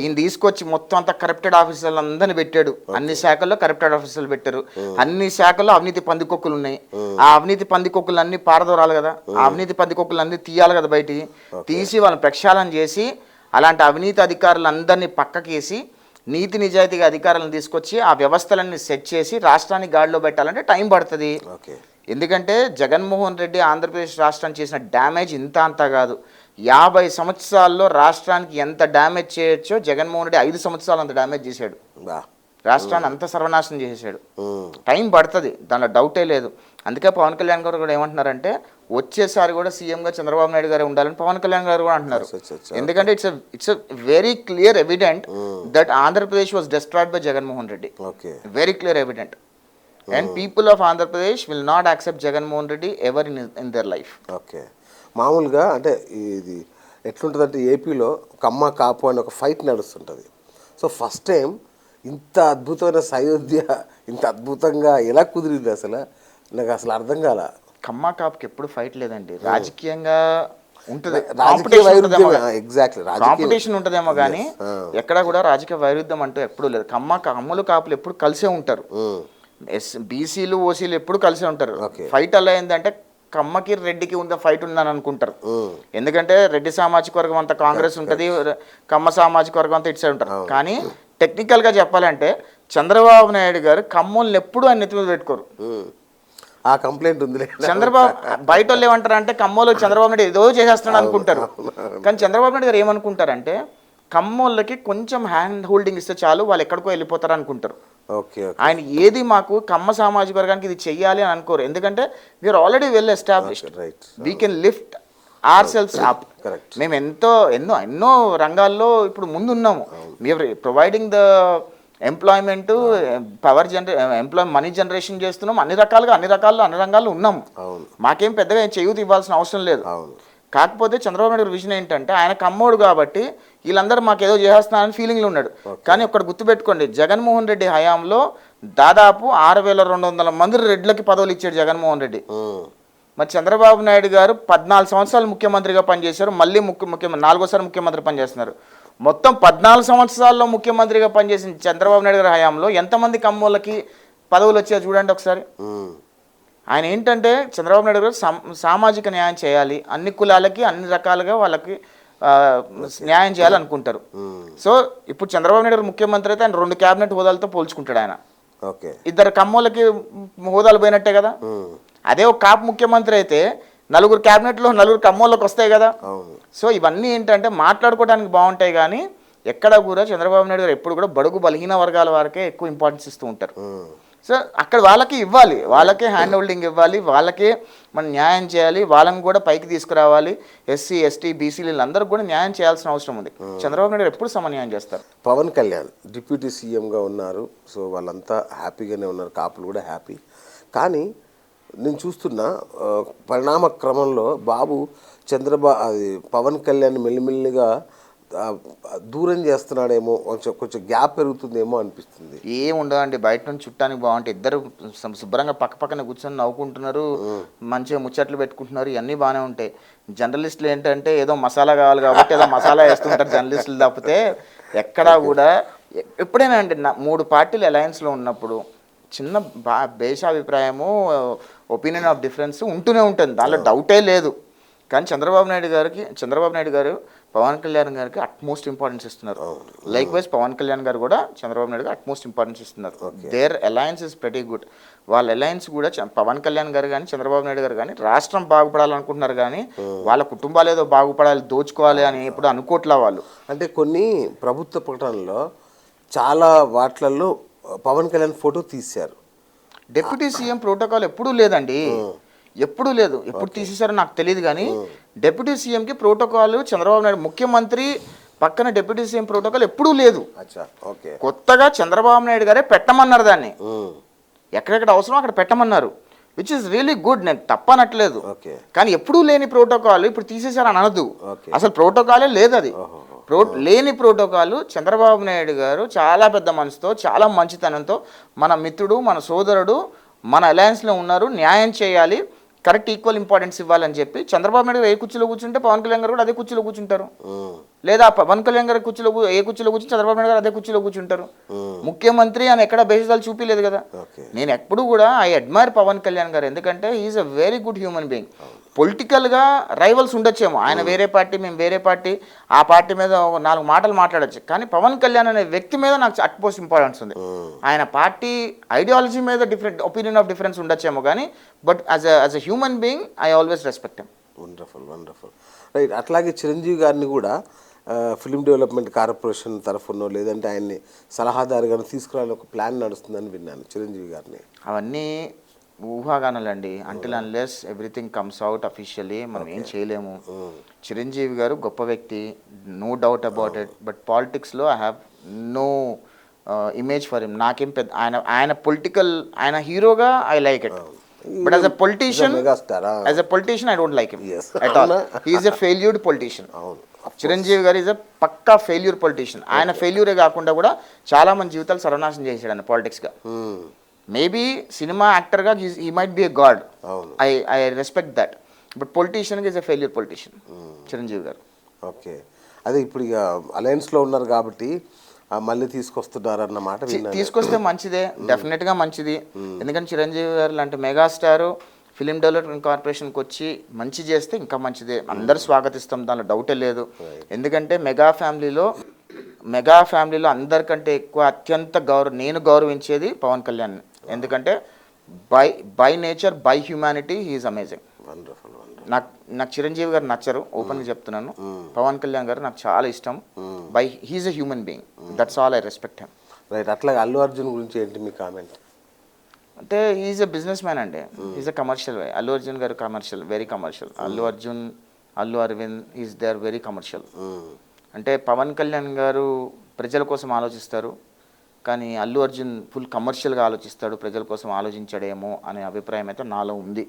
ఈయన తీసుకొచ్చి మొత్తం అంతా కరప్టెడ్ ఆఫీసర్లు అందరిని పెట్టాడు. అన్ని శాఖల్లో కరప్టెడ్ ఆఫీసర్లు పెట్టారు. అన్ని శాఖల్లో అవినీతి పందికొక్కులు ఉన్నాయి. ఆ అవినీతి పందికొక్కులు అన్ని పారదోరాలి కదా. ఆ అవినీతి పందికొక్కులు అన్ని తీయాలి కదా బయటికి. తీసి వాళ్ళని ప్రక్షాళన చేసి అలాంటి అవినీతి అధికారులందరినీ పక్కకేసి నీతి నిజాయితీగా అధికారులను తీసుకొచ్చి ఆ వ్యవస్థలన్నీ సెట్ చేసి రాష్ట్రాన్ని గాడిలో పెట్టాలంటే టైం పడుతుంది. ఎందుకంటే జగన్మోహన్ రెడ్డి ఆంధ్రప్రదేశ్ రాష్ట్రాన్ని చేసిన డ్యామేజ్ ఇంత అంతా కాదు. 50 సంవత్సరాల్లో రాష్ట్రానికి ఎంత డ్యామేజ్ చేయొచ్చో జగన్మోహన్ రెడ్డి 5 సంవత్సరాలు అంత డ్యామేజ్ చేశాడు. రాష్ట్రాన్ని అంత సర్వనాశనం చేసేసాడు. టైం పడుతుంది, దానిలో డౌటే లేదు. అందుకే పవన్ కళ్యాణ్ గారు కూడా ఏమంటున్నారంటే వచ్చేసారి కూడా సీఎంగా చంద్రబాబు నాయుడు గారే ఉండాలని పవన్ కళ్యాణ్ గారు కూడా అంటున్నారు. ఎందుకంటే it's very clear evident that Andhra Pradesh was destroyed by Jaganmohan Reddy. Very clear evident. And people of Andhra Pradesh will not accept Jaganmohan Reddy ever in their life. Okay. మామూలుగా అంటే ఇది ఎట్లుంటుందంటే ఏపీలో కమ్మ కాపు అని ఒక ఫైట్ నడుస్తుంటుంది. సో ఫస్ట్ టైం ఇంత అద్భుతమైన సయోధ్య ఇంత అద్భుతంగా ఎలా కుదిరింది అసలు నాకు అసలు అర్థం కాల. కమ్మ కాపుకి ఎప్పుడు ఫైట్ లేదండి. రాజకీయంగా ఉంటుంది, కాంపిటీషన్ ఉంటుందేమో కానీ ఎక్కడ కూడా రాజకీయ వైరుధ్యం అంటూ ఎప్పుడు లేదు. కమ్ములు కాపులు ఎప్పుడు కలిసే ఉంటారు. బీసీలు ఓసీలు ఎప్పుడు కలిసే ఉంటారు. ఫైట్ అలా ఏంటంటే కమ్మకి రెడ్డికి ఉందా ఫైట్ ఉందని అనుకుంటారు. ఎందుకంటే రెడ్డి సామాజిక వర్గం అంతా కాంగ్రెస్ ఉంటుంది, కమ్మ సామాజిక వర్గం అంతా ఇటు సైడ్ ఉంటారు. కానీ టెక్నికల్గా చెప్పాలంటే చంద్రబాబు నాయుడు గారు కమ్మల్ని ఎప్పుడు ఆయన నెత్తి మీద పెట్టుకోరు. ఆ కంప్లైంట్ ఉంది. చంద్రబాబు బయట వాళ్ళు ఏమంటారు అంటే కమ్మోళ్ళు చంద్రబాబు నాయుడు ఏదో చేసేస్తున్నాడు అనుకుంటారు. కానీ చంద్రబాబు నాయుడు గారు ఏమనుకుంటారంటే కమ్మోళ్ళకి కొంచెం హ్యాండ్ హోల్డింగ్ ఇస్తే చాలు వాళ్ళు ఎక్కడికో వెళ్ళిపోతారు అనుకుంటారు. ఆయన ఏది మాకు కమ్మ సామాజిక వర్గానికి ఇది చెయ్యాలి అని అనుకోరు. ఎందుకంటే we are already well established, we can lift ourselves up. మేము ఎన్నో రంగాల్లో ఇప్పుడు ముందున్నాము. We are providing the employment, money generation చేస్తున్నాం. అన్ని రంగాల్లో ఉన్నాము. మాకేం పెద్దగా చేయూత ఇవ్వాల్సిన అవసరం లేదు. కాకపోతే చంద్రబాబు నాయుడు విజన్ ఏంటంటే ఆయన కమ్మోడు కాబట్టి వీళ్ళందరూ మాకు ఏదో చేస్తున్నారని ఫీలింగ్లో ఉన్నాడు. కానీ ఒకటి గుర్తుపెట్టుకోండి, జగన్మోహన్ రెడ్డి హయాంలో దాదాపు 6200 మంది రెడ్లకి పదవులు ఇచ్చాడు జగన్మోహన్ రెడ్డి. మరి చంద్రబాబు నాయుడు గారు 14 సంవత్సరాలు ముఖ్యమంత్రిగా పనిచేశారు. మళ్ళీ నాలుగోసారి ముఖ్యమంత్రి పనిచేస్తున్నారు. మొత్తం 14 సంవత్సరాల్లో ముఖ్యమంత్రిగా పనిచేసిన చంద్రబాబు నాయుడు గారి హయాంలో ఎంతమంది కమ్మోళ్ళకి పదవులు వచ్చాయో చూడండి ఒకసారి. ఆయన ఏంటంటే చంద్రబాబు నాయుడు గారు సామాజిక న్యాయం చేయాలి, అన్ని కులాలకి అన్ని రకాలుగా వాళ్ళకి న్యాయం చేయాలనుకుంటారు. సో ఇప్పుడు చంద్రబాబు నాయుడు గారు ముఖ్యమంత్రి అయితే ఆయన 2 క్యాబినెట్ హోదాలతో పోల్చుకుంటాడు. ఆయన 2 కమ్మోళ్ళకి హోదాలు పోయినట్టే కదా. అదే ఒక కాపు ముఖ్యమంత్రి అయితే 4 క్యాబినెట్లో 4 కమ్మోళ్ళకి వస్తాయి కదా. సో ఇవన్నీ ఏంటంటే మాట్లాడుకోవడానికి బాగుంటాయి కానీ ఎక్కడ కూడా చంద్రబాబు నాయుడు గారు ఎప్పుడు కూడా బడుగు బలహీన వర్గాల వారికే ఎక్కువ ఇంపార్టెన్స్ ఇస్తూ ఉంటారు. సో అక్కడ వాళ్ళకి ఇవ్వాలి, వాళ్ళకే హ్యాండ్ హోల్డింగ్ ఇవ్వాలి, వాళ్ళకే మనం న్యాయం చేయాలి, వాళ్ళని కూడా పైకి తీసుకురావాలి. ఎస్సీ ఎస్టీ బీసీలు అందరికి కూడా న్యాయం చేయాల్సిన అవసరం ఉంది. చంద్రబాబు నాయుడు ఎప్పుడు సమన్యాయం చేస్తారు. పవన్ కళ్యాణ్ డిప్యూటీ సీఎంగా ఉన్నారు. సో వాళ్ళంతా హ్యాపీగానే ఉన్నారు, కాపులు కూడా హ్యాపీ. కానీ నేను చూస్తున్న పరిణామ క్రమంలో బాబు పవన్ కళ్యాణ్ మెల్లిమెల్లిగా దూరం చేస్తున్నాడేమో, కొంచెం గ్యాప్ పెరుగుతుందేమో అనిపిస్తుంది. ఏం ఉండదండి, బయట నుంచి చుట్టానికి బాగుంటాయి. ఇద్దరు శుభ్రంగా పక్కన కూర్చొని నవ్వుకుంటున్నారు, మంచిగా ముచ్చట్లు పెట్టుకుంటున్నారు, ఇవన్నీ బాగానే ఉంటాయి. జర్నలిస్టులు ఏంటంటే ఏదో మసాలా కావాలి కాబట్టి ఏదో మసాలా వేస్తుంటారు జర్నలిస్టులు తప్పితే ఎక్కడా కూడా. ఎప్పుడైనా అండి 3 పార్టీలు అలయన్స్లో ఉన్నప్పుడు చిన్న భేషాభిప్రాయము, ఒపీనియన్ ఆఫ్ డిఫరెన్స్ ఉంటూనే ఉంటుంది, దానిలో డౌటే లేదు. కానీ చంద్రబాబు నాయుడు గారు పవన్ కళ్యాణ్ గారికి అట్మోస్ట్ ఇంపార్టెన్స్ ఇస్తున్నారు. లైక్ వైజ్ పవన్ కళ్యాణ్ గారు కూడా చంద్రబాబు నాయుడు గారు అట్మోస్ట్ ఇంపార్టెన్స్ ఇస్తున్నారు. Their alliance is pretty good. వాళ్ళ అలయన్స్ కూడా పవన్ కళ్యాణ్ గారు కానీ చంద్రబాబు నాయుడు గారు కానీ రాష్ట్రం బాగుపడాలనుకుంటున్నారు, కానీ వాళ్ళ కుటుంబాలు ఏదో బాగుపడాలి, దోచుకోవాలి అని ఎప్పుడు అనుకోవట్లా వాళ్ళు. అంటే కొన్ని ప్రభుత్వ ప్రకటనలో చాలా వాటిలలో పవన్ కళ్యాణ్ ఫోటో తీశారు. డిప్యూటీ సీఎం ప్రోటోకాల్ ఎప్పుడూ లేదండి, ఎప్పుడు లేదు. ఎప్పుడు తీసేశారో నాకు తెలియదు, కానీ డిప్యూటీ సీఎంకి ప్రోటోకాల్ చంద్రబాబు నాయుడు ముఖ్యమంత్రి పక్కన డిప్యూటీ సీఎం ప్రోటోకాల్ ఎప్పుడూ లేదు. కొత్తగా చంద్రబాబు నాయుడు గారే పెట్టమన్నారు దాన్ని, ఎక్కడెక్కడ అవసరం అక్కడ పెట్టమన్నారు, విచ్ ఇస్ రియలీ గుడ్. నేను తప్పనట్లేదు, కానీ ఎప్పుడూ లేని ప్రోటోకాల్ ఇప్పుడు తీసేశారని అనదు. అసలు ప్రోటోకాలే లేదు, అది లేని ప్రోటోకాల్. చంద్రబాబు నాయుడు గారు చాలా పెద్ద మనసుతో, చాలా మంచితనంతో, మన మిత్రుడు, మన సోదరుడు, మన అలయన్స్లో ఉన్నారు, న్యాయం చేయాలి, కరెక్ట్ ఈక్వల్ ఇంపార్టెన్స్ ఇవ్వాలని చెప్పి చంద్రబాబు నాయుడు ఏ కుర్చీలో కూర్చుంటే పవన్ కళ్యాణ్ గారు కూడా అదే కుర్చీలో కూర్చుంటారు, లేదా పవన్ కళ్యాణ్ గారి కుర్చీలో ఏ కుర్చీలో కూర్చుని చంద్రబాబు నాయుడు గారు అదే కుర్చీలో కూర్చుంటారు. ముఖ్యమంత్రి అని ఎక్కడ బేసిదాలు చూపించలేదు కదా. నేను ఎప్పుడు కూడా ఐ అడ్మైర్ పవన్ కళ్యాణ్ గారు, ఎందుకంటే he's a very good human being. పొలిటికల్గా రైవల్స్ ఉండొచ్చేమో, ఆయన వేరే పార్టీ, మేము వేరే పార్టీ, ఆ పార్టీ మీద 4 మాటలు మాట్లాడచ్చు, కానీ పవన్ కళ్యాణ్ అనే వ్యక్తి మీద నాకు అట్మోస్ట్ ఇంపార్టెన్స్ ఉంది. ఆయన పార్టీ ఐడియాలజీ మీద ఒపీనియన్ ఆఫ్ డిఫరెన్స్ ఉండొచ్చేమో, కానీ but as a human being I always respect him. Wonderful right. అట్లాగే చిరంజీవి గారిని కూడా ఫిల్మ్ డెవలప్మెంట్ కార్పొరేషన్ తరఫునో లేదంటే ఆయన్ని సలహాదారుగా తీసుకురావాలని ఒక ప్లాన్ నడుస్తుందని విన్నాను చిరంజీవి గారిని. అవన్నీ ఊహాగానాలండి. Until unless everything comes out officially మనం ఏం చేయలేము. చిరంజీవి గారు గొప్ప వ్యక్తి, no doubt about it, but పాలిటిక్స్లో I have no image for him. నాకేం పెద్ద ఆయన పొలిటికల్, ఆయన హీరోగా I like it, but as a politician I don't like him at all. He is a failure politician. Chiranjeevi గారు ఈజ్ ఎ పక్కా failure politician. ఆయన ఫెయిల్యూరే కాకుండా కూడా చాలా మంది జీవితాలు సర్వనాశనం చేసాడు ఆయన పాలిటిక్స్గా. మేబీ సినిమా యాక్టర్గా he might be a god, I respect that, but పొలిటీషియన్గా is a failure politician Chiranjeevi గారు. ఓకే, అదే ఇప్పుడు ఇక అలయన్స్లో ఉన్నారు కాబట్టి మళ్ళీ తీసుకొస్తున్నారు అన్నమాట. తీసుకొస్తే మంచిదే, డెఫినెట్గా మంచిది. ఎందుకంటే చిరంజీవి గారు లాంటి మెగాస్టారు ఫిలిం డెవలప్మెంట్ కార్పొరేషన్కి వచ్చి మంచి చేస్తే ఇంకా మంచిదే, అందరూ స్వాగతిస్తాం, దానిలో డౌటే లేదు. ఎందుకంటే మెగా ఫ్యామిలీలో అందరికంటే ఎక్కువ అత్యంత నేను గౌరవించేది పవన్ కళ్యాణ్. ఎందుకంటే by nature, by humanity he's amazing. నాకు చిరంజీవి గారు నచ్చరు, ఓపెన్గా చెప్తున్నాను. పవన్ కళ్యాణ్ గారు నాకు చాలా ఇష్టం. He's a human being, that's all I respect him. Right. అట్లాగే అల్లు అర్జున్ గురించి ఏంటి మీ కామెంట్? అంటే హీఈస్ ఎ బిజినెస్ మ్యాన్ అండి, he's a commercial. Allu Arjun గారు commercial, very commercial. Allu Aravind is they are very commercial. అంటే పవన్ కళ్యాణ్ గారు ప్రజల కోసం ఆలోచిస్తారు, కానీ అల్లు అర్జున్ ఫుల్ కమర్షియల్గా ఆలోచిస్తాడు, ప్రజల కోసం ఆలోచించాడేమో అనే అభిప్రాయం అయితే నాలో ఉంది.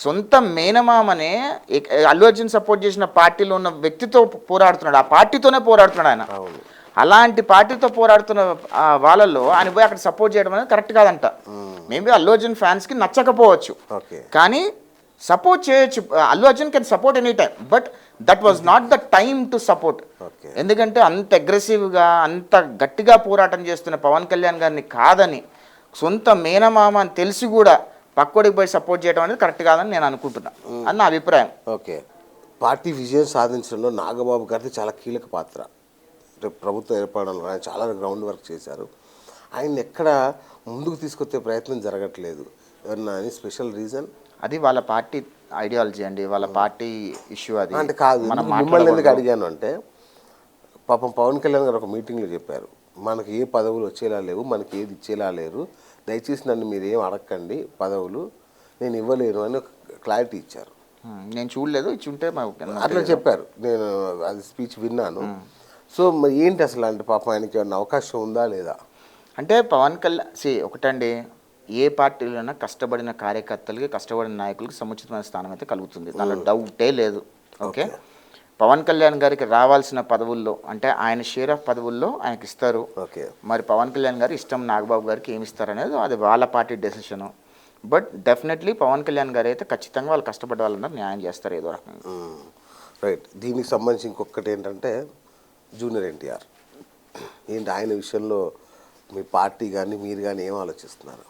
సొంత మేనమామనే అల్లు అర్జున్ సపోర్ట్ చేసిన పార్టీలో ఉన్న వ్యక్తితో పోరాడుతున్నాడు, ఆ పార్టీతోనే పోరాడుతున్నాడు ఆయన. అలాంటి పార్టీతో పోరాడుతున్న వాళ్ళల్లో ఆయన పోయి అక్కడ సపోర్ట్ చేయడం అనేది కరెక్ట్ కాదంట. మేబీ అల్లు అర్జున్ ఫ్యాన్స్కి నచ్చకపోవచ్చు, కానీ సపోర్ట్ చేయొచ్చు. Allu Arjun can support any time, but that was not the time to support. ఎందుకంటే అంత అగ్రెసివ్గా, అంత గట్టిగా పోరాటం చేస్తున్న పవన్ కళ్యాణ్ గారిని కాదని, సొంత మేనమామ అని తెలిసి కూడా పక్కోడికి పోయి సపోర్ట్ చేయడం అనేది కరెక్ట్ కాదని నేను అనుకుంటున్నా, అని నా అభిప్రాయం. ఓకే, పార్టీ విజయం సాధించడంలో నాగబాబు గారిది చాలా కీలక పాత్ర. ప్రభుత్వం ఏర్పడంలో ఆయన చాలా గ్రౌండ్ వర్క్ చేశారు. ఆయన ఎక్కడ ముందుకు తీసుకొచ్చే ప్రయత్నం జరగట్లేదు, ఏమన్నా అని స్పెషల్ రీజన్? అది వాళ్ళ పార్టీ ఐడియాలజీ అండి, వాళ్ళ పార్టీ ఇష్యూ. అది అంటే కాదు, మిమ్మల్ని ఎందుకు అడిగాను అంటే, పాపం పవన్ కళ్యాణ్ గారు ఒక మీటింగ్లో చెప్పారు, మనకి ఏ పదవులు వచ్చేలా లేవు, మనకి ఏది ఇచ్చేలా లేరు, దయచేసి నన్ను మీరు ఏం అడగండి, పదవులు నేను ఇవ్వలేను అని క్లారిటీ ఇచ్చారు. నేను చూడలేదు, ఇచ్చుంటే అట్లా చెప్పారు, నేను అది స్పీచ్ విన్నాను. సో మరి ఏంటి అసలు, అంటే పాపం ఆయనకి ఏమన్నా అవకాశం ఉందా లేదా? అంటే పవన్ కళ్యాణ్ ఒకటండి, ఏ పార్టీలోనైనా కష్టపడిన కార్యకర్తలకి, కష్టపడిన నాయకులకి సముచితమైన స్థానం అయితే కలుగుతుంది, దానిలో డౌటే లేదు. ఓకే, పవన్ కళ్యాణ్ గారికి రావాల్సిన పదవుల్లో, అంటే ఆయన షేర్ ఆఫ్ పదవుల్లో ఆయనకి ఇస్తారు. మరి పవన్ కళ్యాణ్ గారు ఇష్టం నాగబాబు గారికి ఏమి ఇస్తారు అనేది అది వాళ్ళ party decision. But definitely Pawan Kalyan గారు అయితే ఖచ్చితంగా వాళ్ళు కష్టపడే వాళ్ళందరూ న్యాయం చేస్తారు ఏదో రకంగా. రైట్. దీనికి సంబంధించి ఇంకొకటి ఏంటంటే జూనియర్ ఎన్టీఆర్, ఏంటి ఆయన విషయంలో మీ పార్టీ కానీ మీరు కానీ ఏం ఆలోచిస్తున్నారు?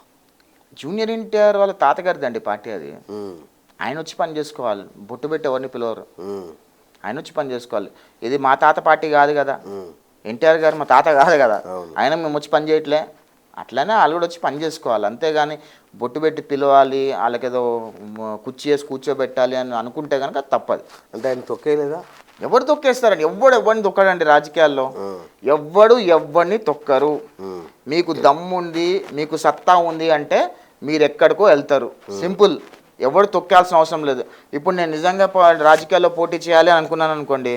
జూనియర్ ఎన్టీఆర్ వాళ్ళ తాతగారిది అండి పార్టీ అది. ఉమ్, ఆయన వచ్చి పని చేసుకోవాలి, బొట్టు పెట్టి ఎవరిని పిలవరు. ఉమ్, ఆయన వచ్చి పని చేసుకోవాలి. ఇది మా తాత పార్టీ కాదు కదా, ఉమ్, ఎన్టీఆర్ గారు మా తాత కాదు కదా, అవును. ఆయన మేము వచ్చి పని చేయట్లే. అట్లనే వాళ్ళు కూడా వచ్చి పని చేసుకోవాలి. అంతేగాని బొట్టు పెట్టి పిలవాలి, వాళ్ళకి ఏదో కుర్చీ వేసి కూర్చోబెట్టాలి అని అనుకుంటే కనుక తప్పదు. అంటే ఆయన తొక్కేయలేదా? ఎవరు తొక్కేస్తారండి? ఎవరిని తొక్కడండి రాజకీయాల్లో. ఎవరిని తొక్కరు. మీకు దమ్ముంది, మీకు సత్తా ఉంది అంటే మీరు ఎక్కడికో వెళ్తారు. సింపుల్. ఎవరు తొక్కాల్సిన అవసరం లేదు. ఇప్పుడు నేను నిజంగా రాజకీయాల్లో పోటీ చేయాలి అని అనుకున్నాను అనుకోండి,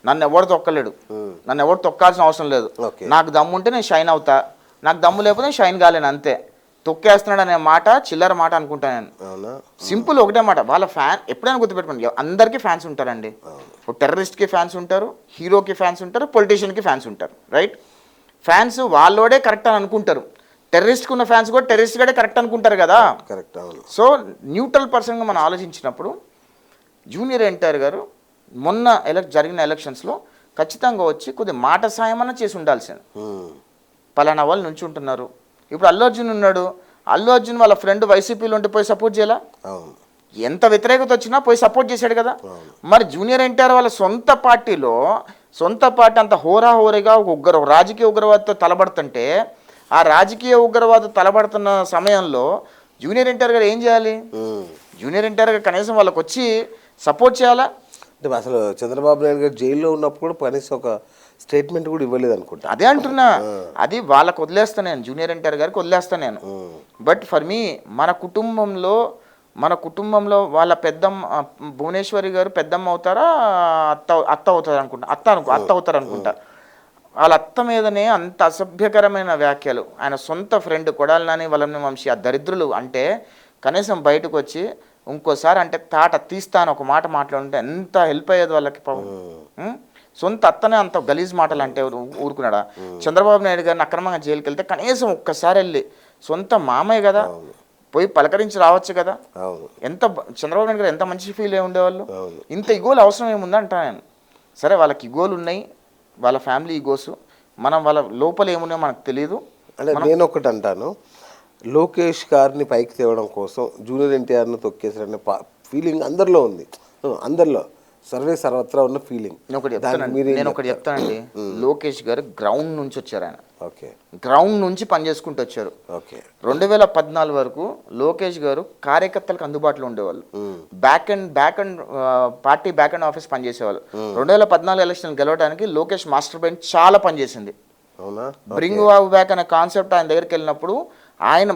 నన్ను ఎవరు తొక్కలేడు. నన్ను ఎవరు తొక్కాల్సిన అవసరం లేదు. నాకు దమ్ము ఉంటే నేను షైన్ అవుతా, నాకు దమ్ము లేకపోతే నేను షైన్ కాలేను అంతే. తొక్కేస్తున్నాడు అనే మాట చిల్లర మాట అనుకుంటా నేను. సింపుల్ ఒకటే మాట. వాళ్ళ ఫ్యాన్ ఎప్పుడైనా గుర్తుపెట్టుకోండి, అందరికీ ఫ్యాన్స్ ఉంటారండి. టెర్రరిస్ట్కి ఫ్యాన్స్ ఉంటారు, హీరోకి ఫ్యాన్స్ ఉంటారు, పొలిటీషియన్కి ఫ్యాన్స్ ఉంటారు. రైట్? ఫ్యాన్స్ వాళ్ళోడే కరెక్ట్ అని అనుకుంటారు. టెర్రరిస్ట్కి ఉన్న ఫ్యాన్స్ కూడా టెర్రరిస్ట్ గడే కరెక్ట్ అనుకుంటారు కదా. కరెక్ట్. సో న్యూట్రల్ పర్సన్గా మనం ఆలోచించినప్పుడు జూనియర్ ఎన్టీఆర్ గారు మొన్న జరిగిన ఎలక్షన్స్లో ఖచ్చితంగా వచ్చి కొద్దిగా మాట సాయం అన్న చేసి ఉండాల్సింది. పలానా వాళ్ళు నుంచి ఉంటున్నారు. ఇప్పుడు అల్లు అర్జున్ ఉన్నాడు, అల్లు అర్జున్ వాళ్ళ ఫ్రెండ్ వైసీపీలో ఉంటే పోయి సపోర్ట్ చేయాలా? ఎంత వ్యతిరేకత వచ్చినా పోయి సపోర్ట్ చేశాడు కదా. మరి జూనియర్ ఎన్టీఆర్ వాళ్ళ సొంత పార్టీ అంత హోరాహోరీగా ఒక రాజకీయ ఉగ్రవాదితో తలబడుతుంటే, ఆ రాజకీయ ఉగ్రవాద తలబడుతున్న సమయంలో జూనియర్ ఎన్టీఆర్ గారు ఏం చేయాలి? జూనియర్ ఎన్టీఆర్ గారు కనీసం వాళ్ళకి వచ్చి సపోర్ట్ చేయాలా? అంటే అసలు చంద్రబాబు నాయుడు గారు జైల్లో ఉన్నప్పుడు కూడా కనీసం ఒక స్టేట్మెంట్ కూడా ఇవ్వలేదు అనుకుంటా. అదే అంటున్నా. అది వాళ్ళకు వదిలేస్తాను నేను, జూనియర్ ఎన్టీఆర్ గారికి వదిలేస్తాను నేను. బట్ ఫర్ మీ మన కుటుంబంలో వాళ్ళ భువనేశ్వరి గారు పెద్దమ్మ అవుతారా, అత్త అవుతారు అనుకుంటా. అత్త అవుతారు అనుకుంటా. వాళ్ళ అత్త మీదనే అంత అసభ్యకరమైన వ్యాఖ్యలు. ఆయన సొంత ఫ్రెండ్ కొడాలి నాని వాళ్ళని వంశీ ఆ దరిద్రులు అంటే కనీసం బయటకు వచ్చి ఇంకోసారి అంటే తాట తీస్తాను ఒక మాట మాట్లాడుంటే ఎంత హెల్ప్ అయ్యేది వాళ్ళకి. సొంత అత్తనే అంత గలీజ్ మాటలు అంటే ఊరుకున్నాడా? చంద్రబాబు నాయుడు గారిని అక్రమంగా జైలుకి వెళ్తే కనీసం ఒక్కసారి వెళ్ళి సొంత మామయ్య కదా పోయి పలకరించి రావచ్చు కదా. ఎంత చంద్రబాబు నాయుడు గారు ఎంత మంచి ఫీల్ అయి ఉండేవాళ్ళు. ఇంత ఇగోలు అవసరం ఏముందంటా నేను. సరే వాళ్ళకి ఇగోలు ఉన్నాయి, వాళ్ళ ఫ్యామిలీ ఈగోస్. మనం వాళ్ళ లోపల ఏమున్నాయో మనకు తెలియదు. అంటే నేను ఒకటి అంటాను, లోకేష్ గారిని పైకి తేవడం కోసం జూనియర్ ఎన్టీఆర్ను తొక్కేసారనే ఫీలింగ్ అందరిలో ఉంది. అందరిలో సర్వత్రా ఉన్న ఫీలింగ్. నేను ఒకటి చెప్తానండి. లోకేష్ గారు గ్రౌండ్ నుంచి వచ్చారు. ఆయన ఓకే గ్రౌండ్ నుంచి పనిచేసుకుంటూ వచ్చారు. ఓకే 2014 వరకు లోకేష్ గారు కార్యకర్తలకు అందుబాటులో ఉండేవాళ్ళు. Back end party back end office పనిచేసేవాళ్ళు. 2014 ఎలక్షన్ గెలవడానికి లోకేష్ మాస్టర్ మైండ్ చాలా పనిచేసింది. బ్రింగ్ బ్యాక్ అనే కాన్సెప్ట్ ఆయన దగ్గరికి వెళ్ళినప్పుడు ఆయన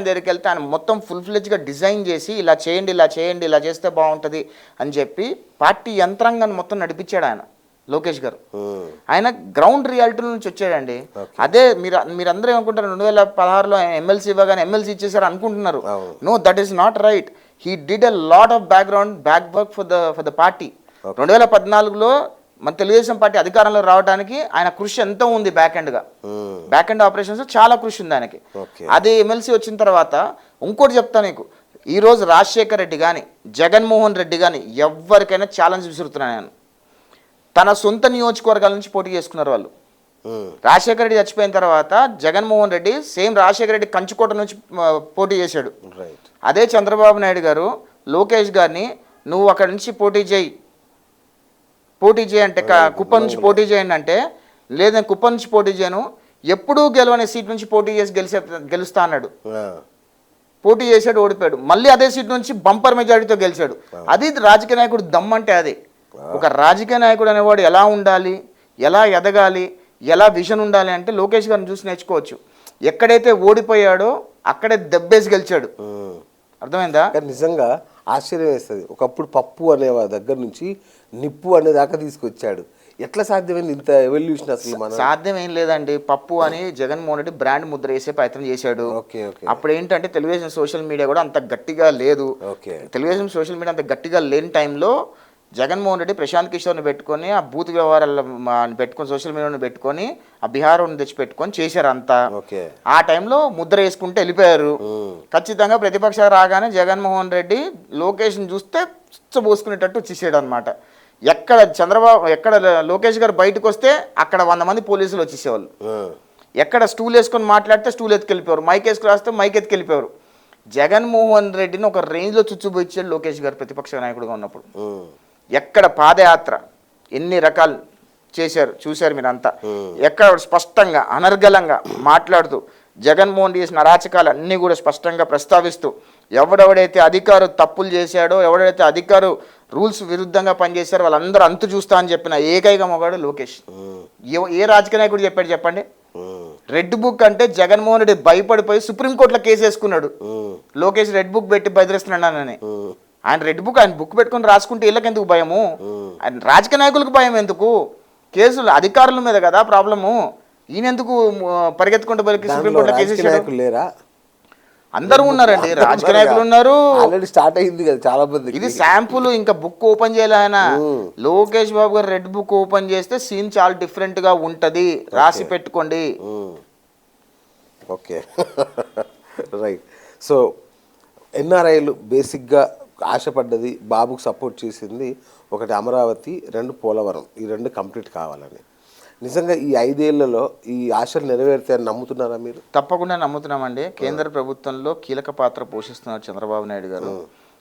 దగ్గరికి వెళ్తే ఆయన మొత్తం ఫుల్ ఫ్లెడ్జ్గా డిజైన్ చేసి ఇలా చేయండి ఇలా చేస్తే బాగుంటుంది అని చెప్పి పార్టీ యంత్రాంగాన్ని మొత్తం నడిపించాడు ఆయన లోకేష్ గారు. ఆయన గ్రౌండ్ రియాలిటీ నుంచి వచ్చాడండి. అదే మీరందరూ ఏమనుకుంటారు, 2016లో ఎమ్మెల్సీ ఇవ్వగానే ఎమ్మెల్సీ ఇచ్చేసారు అనుకుంటున్నారు. No, that is not right. He did a lot of back work for the party. 2014లో మన తెలుగుదేశం పార్టీ అధికారంలో రావడానికి ఆయన కృషి ఎంతో ఉంది. బ్యాక్ ఎండ్ ఆపరేషన్స్ చాలా కృషి ఉంది ఆయనకి. అది ఎమ్మెల్సీ వచ్చిన తర్వాత ఇంకోటి చెప్తా నీకు, ఈరోజు రాజశేఖర్ రెడ్డి కానీ జగన్మోహన్ రెడ్డి కానీ ఎవరికైనా ఛాలెంజ్ విసురుతున్నాను నేను. తన సొంత నియోజకవర్గాల నుంచి పోటీ చేసుకున్నారు వాళ్ళు. రాజశేఖర రెడ్డి చచ్చిపోయిన తర్వాత జగన్మోహన్ రెడ్డి రాజశేఖర రెడ్డి కంచుకోట నుంచి పోటీ చేశాడు. అదే చంద్రబాబు నాయుడు గారు లోకేష్ గారిని నువ్వు అక్కడి నుంచి పోటీ చేయి అంటే కుప్పం నుంచి పోటీ చేయండి అంటే, లేదు నేను కుప్పం నుంచి పోటీ చేయను, ఎప్పుడూ గెలవనే సీట్ నుంచి పోటీ చేసి గెలుస్తా అన్నాడు. పోటీ చేశాడు, ఓడిపోయాడు. మళ్ళీ అదే సీట్ నుంచి బంపర్ మెజారిటీతో గెలిచాడు. అది రాజకీయ నాయకుడు దమ్మంటే. అది ఒక రాజకీయ నాయకుడు అనేవాడు ఎలా ఉండాలి, ఎలా ఎదగాలి, ఎలా విజన్ ఉండాలి అంటే లోకేష్ గారిని చూసి నేర్చుకోవచ్చు. ఎక్కడైతే ఓడిపోయాడో అక్కడే దెబ్బేసి గెలిచాడు. అర్థమైందా? నిజంగా ఆశ్చర్యం వేస్తుంది. ఒకప్పుడు పప్పు అనే దగ్గర నుంచి నిప్పు అనే దాకా తీసుకొచ్చాడు. ఎట్లా సాధ్యమైంది ఇంత ఎవల్యూషన్? అసలు సాధ్యం ఏం లేదండి. పప్పు అని జగన్మోహన్ రెడ్డి బ్రాండ్ ముద్ర వేసే ప్రయత్నం చేశాడు. అప్పుడు ఏంటంటే తెలుగుదేశం సోషల్ మీడియా కూడా అంత గట్టిగా లేదు. తెలుగుదేశం సోషల్ మీడియా అంత గట్టిగా లేని టైంలో జగన్మోహన్ రెడ్డి ప్రశాంత్ కిషోర్ని పెట్టుకొని ఆ బూత్ వ్యవహారాలు పెట్టుకొని సోషల్ మీడియాని పెట్టుకొని ఆ బీహార్ని తెచ్చిపెట్టుకొని చేశారు అంతా. ఆ టైంలో ముద్ర వేసుకుంటే వెళ్ళిపోయారు. ఖచ్చితంగా ప్రతిపక్ష రాగానే జగన్మోహన్ రెడ్డి లొకేషన్ చూస్తే పోసుకునేటట్టు వచ్చేసాడు అనమాట. ఎక్కడ లోకేష్ గారు బయటకు వస్తే అక్కడ 100 మంది పోలీసులు వచ్చేసేవాళ్ళు. ఎక్కడ స్టూల్ వేసుకొని మాట్లాడితే స్టూల్ ఎత్తుకెళ్ళిపోయారు, మైక్ వేసుకు రాస్తే మైక్ ఎత్తుకెళ్ళిపోయారు. జగన్మోహన్ రెడ్డిని ఒక రేంజ్లో చుచ్చుబోయించాడు లోకేష్ గారు ప్రతిపక్ష నాయకుడిగా ఉన్నప్పుడు. ఎక్కడ పాదయాత్ర ఎన్ని రకాలు చేశారు చూశారు మీరు అంతా. ఎక్కడ స్పష్టంగా అనర్గళంగా మాట్లాడుతూ జగన్మోహన్ చేసిన అరాచకాలు అన్నీ కూడా స్పష్టంగా ప్రస్తావిస్తూ ఎవడెవడైతే అధికారు తప్పులు చేశాడో, ఎవడైతే అధికారు రూల్స్ విరుద్ధంగా పనిచేశారో వాళ్ళందరూ అంతు చూస్తా అని చెప్పిన ఏకైక మొగాడు లోకేష్. ఏ రాజకీయ నాయకుడు చెప్పాడు చెప్పండి? రెడ్ బుక్ అంటే జగన్మోహన్ రెడ్డి భయపడిపోయి సుప్రీంకోర్టులో కేసు వేసుకున్నాడు. లోకేష్ రెడ్ బుక్ పెట్టి బెదిరిస్తున్నాడని. ఆయన రెడ్ బుక్ ఆయన బుక్ పెట్టుకుని రాసుకుంటే వీళ్ళకి ఎందుకు భయము? ఆయన రాజకీయ నాయకులకు భయం ఎందుకు? కేసులు అధికారుల మీద కదా ప్రాబ్లము. ఈయన ఎందుకు పరిగెత్తుకుంటూ సుప్రీంకోర్టులో కేసు లేరా? అందరూ ఉన్నారండి, రాజకీయ నాయకులు ఉన్నారు. ఆల్రెడీ స్టార్ట్ అయింది కదా చాలా మంది. ఇది శాంపుల్, ఇంకా బుక్ ఓపెన్ చేయాలి ఆయన. లోకేష్ బాబు గారు రెడ్ బుక్ ఓపెన్ చేస్తే సీన్ చాలా డిఫరెంట్ గా ఉంటది, రాసి పెట్టుకోండి. Okay right. సో ఎన్ఆర్ఐలు బేసిక్గా ఆశపడ్డది, బాబుకు సపోర్ట్ చేసింది ఒకటి అమరావతి, రెండు పోలవరం, ఈ రెండు కంప్లీట్ కావాలని. నిజంగా ఈ 5 ఏళ్లలో ఈ ఆశలు నెరవేరుతాయని నమ్ముతున్నారా మీరు? తప్పకుండా నమ్ముతున్నామండి. కేంద్ర ప్రభుత్వంలో కీలక పాత్ర పోషిస్తున్నారు చంద్రబాబు నాయుడు గారు.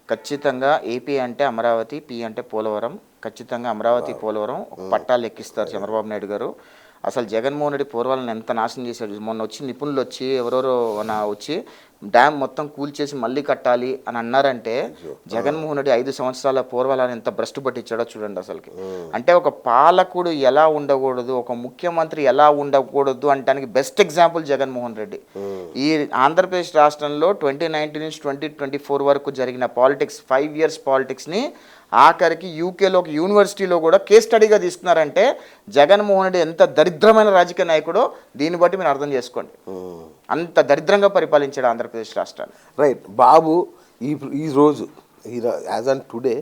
ఖచ్చితంగా ఏపీ అంటే అమరావతి, పి అంటే పోలవరం. ఖచ్చితంగా అమరావతి పోలవరం పట్టాలు ఎక్కిస్తారు చంద్రబాబు నాయుడు గారు. అసలు జగన్మోహన్ రెడ్డి పూర్వాలను ఎంత నాశనం చేశాడు. మొన్న వచ్చి నిపుణులు వచ్చి ఎవరెవరో వచ్చి డ్యామ్ మొత్తం కూల్చేసి మళ్ళీ కట్టాలి అని అన్నారంటే జగన్మోహన్ రెడ్డి 5 సంవత్సరాల పూర్వాలను ఎంత భ్రష్టు పట్టించాడో చూడండి అసలుకి. అంటే ఒక పాలకుడు ఎలా ఉండకూడదు, ఒక ముఖ్యమంత్రి ఎలా ఉండకూడదు అంటానికి బెస్ట్ ఎగ్జాంపుల్ జగన్మోహన్ రెడ్డి. ఈ ఆంధ్రప్రదేశ్ రాష్ట్రంలో 2019 నుంచి 2024 వరకు జరిగిన పాలిటిక్స్, 5 years పాలిటిక్స్ని ఆఖరికి యూకేలో ఒక యూనివర్సిటీలో కూడా కేస్ స్టడీగా తీసుకున్నారంటే జగన్మోహన్ రెడ్డి ఎంత దరిద్రమైన రాజకీయ నాయకుడో దీన్ని బట్టి మీరు అర్థం చేసుకోండి. అంత దరిద్రంగా పరిపాలించాడు ఆంధ్రప్రదేశ్ రాష్ట్రాన్ని. రైట్. బాబు ఈ రోజు యాజ్ ఆన్ టుడే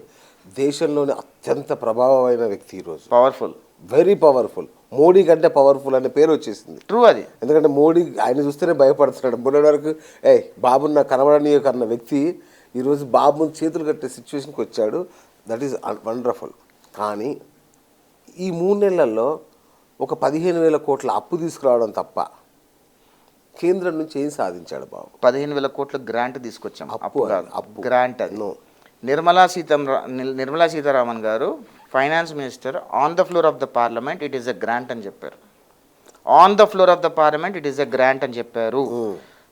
దేశంలోని అత్యంత ప్రభావమైన వ్యక్తి. ఈరోజు పవర్ఫుల్, వెరీ పవర్ఫుల్. మోడీ కంటే పవర్ఫుల్ అనే పేరు వచ్చేసింది. ట్రూ అది. ఎందుకంటే మోడీ ఆయన చూస్తేనే భయపడుతున్నాడు. మొన్నటి వరకు బాబుని నాకు కనబడనీయకు అన్న వ్యక్తి ఈరోజు బాబుని చేతులు కట్టే సిచ్యువేషన్కి వచ్చాడు. That is wonderful. కానీ ఈ 3 నెలల్లో ఒక 15,000 కోట్ల అప్పు తీసుకురావడం తప్ప కేంద్రం నుంచి ఏం సాధించాడు బాబు? 15,000 కోట్ల గ్రాంట్ తీసుకొచ్చాం. అప్పు గ్రాంట్ అది. నిర్మలా సీతారామన్ గారు finance minister on the floor of the parliament it is a grant అని చెప్పారు. On the floor of the parliament it is a grant అని చెప్పారు.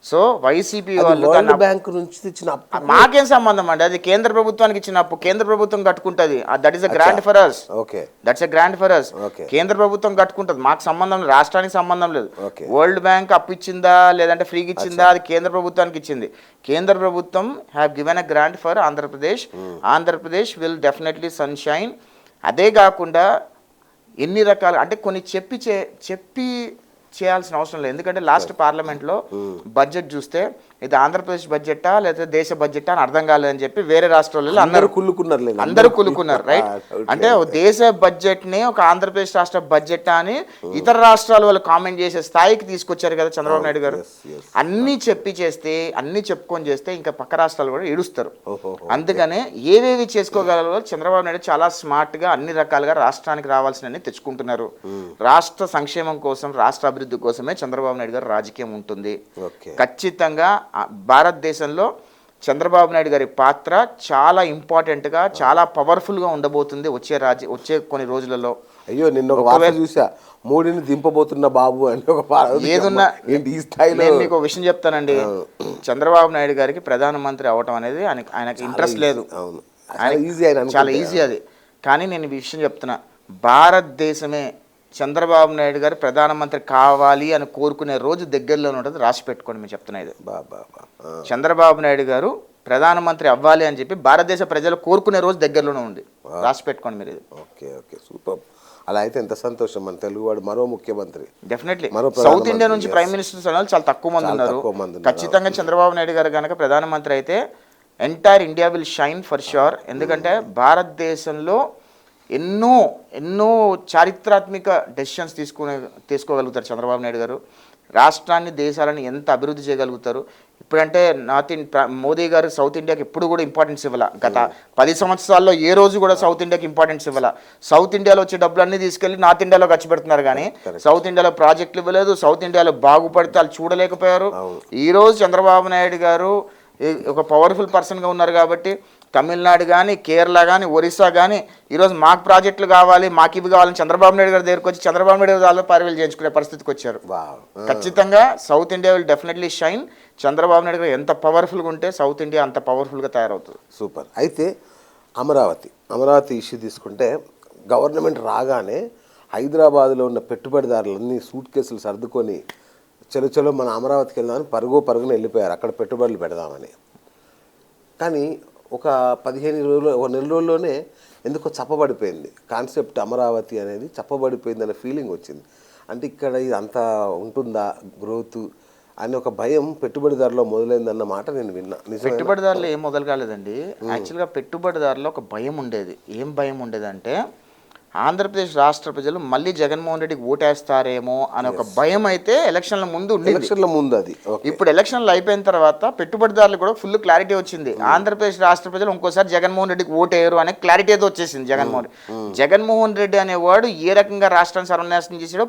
సో వైసీపీ వాళ్ళు బ్యాంకు నుంచి తెచ్చిన అప్పు మాకేం సంబంధం అండి? అది కేంద్ర ప్రభుత్వానికి ఇచ్చిన అప్పు, కేంద్ర ప్రభుత్వం కట్టుకుంటది. That is a grant for us. Okay, that's a grant for us. కేంద్ర ప్రభుత్వం కట్టుకుంటది, మాకు సంబంధం లేదు, రాష్ట్రానికి సంబంధం లేదు. వరల్డ్ బ్యాంక్ అప్పు ఇచ్చిందా లేదంటే ఫ్రీగా ఇచ్చిందా అది కేంద్ర ప్రభుత్వానికి ఇచ్చింది. కేంద్ర ప్రభుత్వం have given a grant for Andhra Pradesh. Andhra Pradesh will definitely sunshine. అదే కాకుండా ఎన్ని రకాల అంటే కొన్ని చెప్పి చేయాల్సిన అవసరం లేదు. ఎందుకంటే లాస్ట్ పార్లమెంట్లో బడ్జెట్ చూస్తే ఇది ఆంధ్రప్రదేశ్ బడ్జెటా లేదా దేశ బడ్జెటా అని అర్థం కాలేదని చెప్పి వేరే రాష్ట్రాలలో అందరూ కుళ్ళుకున్నారు. రైట్. అంటే దేశ బడ్జెట్ ని ఒక ఆంధ్రప్రదేశ్ రాష్ట్ర బడ్జెట్ అని ఇతర రాష్ట్రాల వాళ్ళు కామెంట్ చేసే స్థాయికి తీసుకొచ్చారు కదా చంద్రబాబు నాయుడు గారు. అన్ని చెప్పుకొని చేస్తే ఇంకా పక్క రాష్ట్రాలు కూడా ఏడుస్తారు. అందుకనే ఏవేవి చేసుకోగలరో చంద్రబాబు నాయుడు చాలా స్మార్ట్ గా అన్ని రకాలుగా రాష్ట్రానికి రావాల్సినవి తెచ్చుకుంటున్నారు. రాష్ట్ర సంక్షేమం కోసం, రాష్ట్ర అభివృద్ధి కోసమే చంద్రబాబు నాయుడు గారు రాజకీయం ఉంటుంది. ఖచ్చితంగా భారతదేశంలో చంద్రబాబు నాయుడు గారి పాత్ర చాలా ఇంపార్టెంట్గా, చాలా పవర్ఫుల్గా ఉండబోతుంది వచ్చే కొన్ని రోజులలో. అయ్యో, నిన్న ఒక వార్త చూసా, మోడీని దింపబోతున్న బాబు అని ఏదున్నా ఈ స్థాయిలో. నేను మీకు ఒక విషయం చెప్తానండి, చంద్రబాబు నాయుడు గారికి ప్రధానమంత్రి అవటం అనేది ఆయనకి ఇంట్రెస్ట్ లేదు. చాలా ఈజీ అది. కానీ నేను ఈ విషయం చెప్తున్నా, భారతదేశమే చంద్రబాబు నాయుడు గారు ప్రధానమంత్రి కావాలి అని కోరుకునే రోజు దగ్గరలోనే ఉంటుంది. రాసి పెట్టుకోండి, మీరు చెప్తున్నది. చంద్రబాబు నాయుడు గారు ప్రధానమంత్రి అవ్వాలి అని చెప్పి భారతదేశ ప్రజలు కోరుకునే రోజు దగ్గరలోనే ఉంది. రాసి పెట్టుకోండి మీరు. Okay, super. అలా అయితే ఎంత సంతోషం. మన తెలుగువాడు మరో ముఖ్యమంత్రి. డెఫినెట్లీ సౌత్ ఇండియా నుంచి ప్రైమ్ మినిస్టర్స్ చాలా తక్కువ మంది ఉన్నారు. ఖచ్చితంగా చంద్రబాబు నాయుడు గారు కనుక ప్రధానమంత్రి అయితే entire India will shine for sure. ఎందుకంటే భారతదేశంలో ఎన్నో చారిత్రాత్మక డెసిషన్స్ తీసుకోగలుగుతారు చంద్రబాబు నాయుడు గారు. రాష్ట్రాన్ని, దేశాలని ఎంత అభివృద్ధి చేయగలుగుతారు. ఇప్పుడంటే మోదీ గారు సౌత్ ఇండియాకి ఎప్పుడు కూడా ఇంపార్టెన్స్ ఇవ్వాల. గత 10 సంవత్సరాల్లో ఏ రోజు కూడా సౌత్ ఇండియాకి ఇంపార్టెన్స్ ఇవ్వాల. సౌత్ ఇండియాలో వచ్చే డబ్బులన్నీ తీసుకెళ్ళి నార్త్ ఇండియాలో ఖర్చు పెడుతున్నారు. కానీ సౌత్ ఇండియాలో ప్రాజెక్టులు ఇవ్వలేదు. సౌత్ ఇండియాలో బాగుపడితే వాళ్ళు చూడలేకపోయారు. ఈరోజు చంద్రబాబు నాయుడు గారు ఒక పవర్ఫుల్ పర్సన్గా ఉన్నారు కాబట్టి తమిళనాడు కానీ కేరళ కానీ ఒరిస్సా కానీ ఈరోజు మాకు ప్రాజెక్టులు కావాలి మాకు ఇవి కావాలని చంద్రబాబు నాయుడు గారి దగ్గరికి వచ్చి చంద్రబాబు నాయుడు గారు వాళ్ళు పర్వేలు చేయించుకునే పరిస్థితికి వచ్చారు. ఖచ్చితంగా south India will definitely shine. Chandrababu Naidu గారు ఎంత పవర్ఫుల్గా ఉంటే సౌత్ ఇండియా అంత పవర్ఫుల్గా తయారవుతుంది. సూపర్. అయితే అమరావతి ఇష్యూ తీసుకుంటే గవర్నమెంట్ రాగానే హైదరాబాద్లో ఉన్న పెట్టుబడిదారులన్నీ సూట్ కేసులు సర్దుకొని చలో మన అమరావతికి వెళ్దామని పరుగున వెళ్ళిపోయారు అక్కడ పెట్టుబడులు పెడదామని. కానీ ఒక 15 రోజులు, ఒక నెల రోజుల్లోనే ఎందుకో చప్పబడిపోయింది కాన్సెప్ట్. అమరావతి అనేది చప్పబడిపోయింది అనే ఫీలింగ్ వచ్చింది. అంటే ఇక్కడ ఇది అంతా ఉంటుందా గ్రోత్ అని ఒక భయం పెట్టుబడిదారులో మొదలైందన్న మాట నేను విన్నా. పెట్టుబడిదారులు ఏం మొదలు కాలేదండి. యాక్చువల్గా పెట్టుబడిదారులో ఒక భయం ఉండేది. ఏం భయం ఉండేదంటే ఆంధ్రప్రదేశ్ రాష్ట్ర ప్రజలు మళ్ళీ జగన్మోహన్ రెడ్డికి ఓటేస్తారేమో అనే ఒక భయం అయితే ఎలక్షన్ల ముందు ఉండేది. అది ఇప్పుడు ఎలక్షన్లు అయిపోయిన తర్వాత పెట్టుబడిదారులు కూడా ఫుల్ క్లారిటీ వచ్చింది. ఆంధ్రప్రదేశ్ రాష్ట్ర ప్రజలు ఇంకోసారి జగన్మోహన్ రెడ్డికి ఓటేయరు అనే క్లారిటీ అయితే వచ్చేసింది. జగన్మోహన్ రెడ్డి అనేవాడు ఏ రకంగా రాష్ట్రాన్ని సర్వనాశనం చేసాడో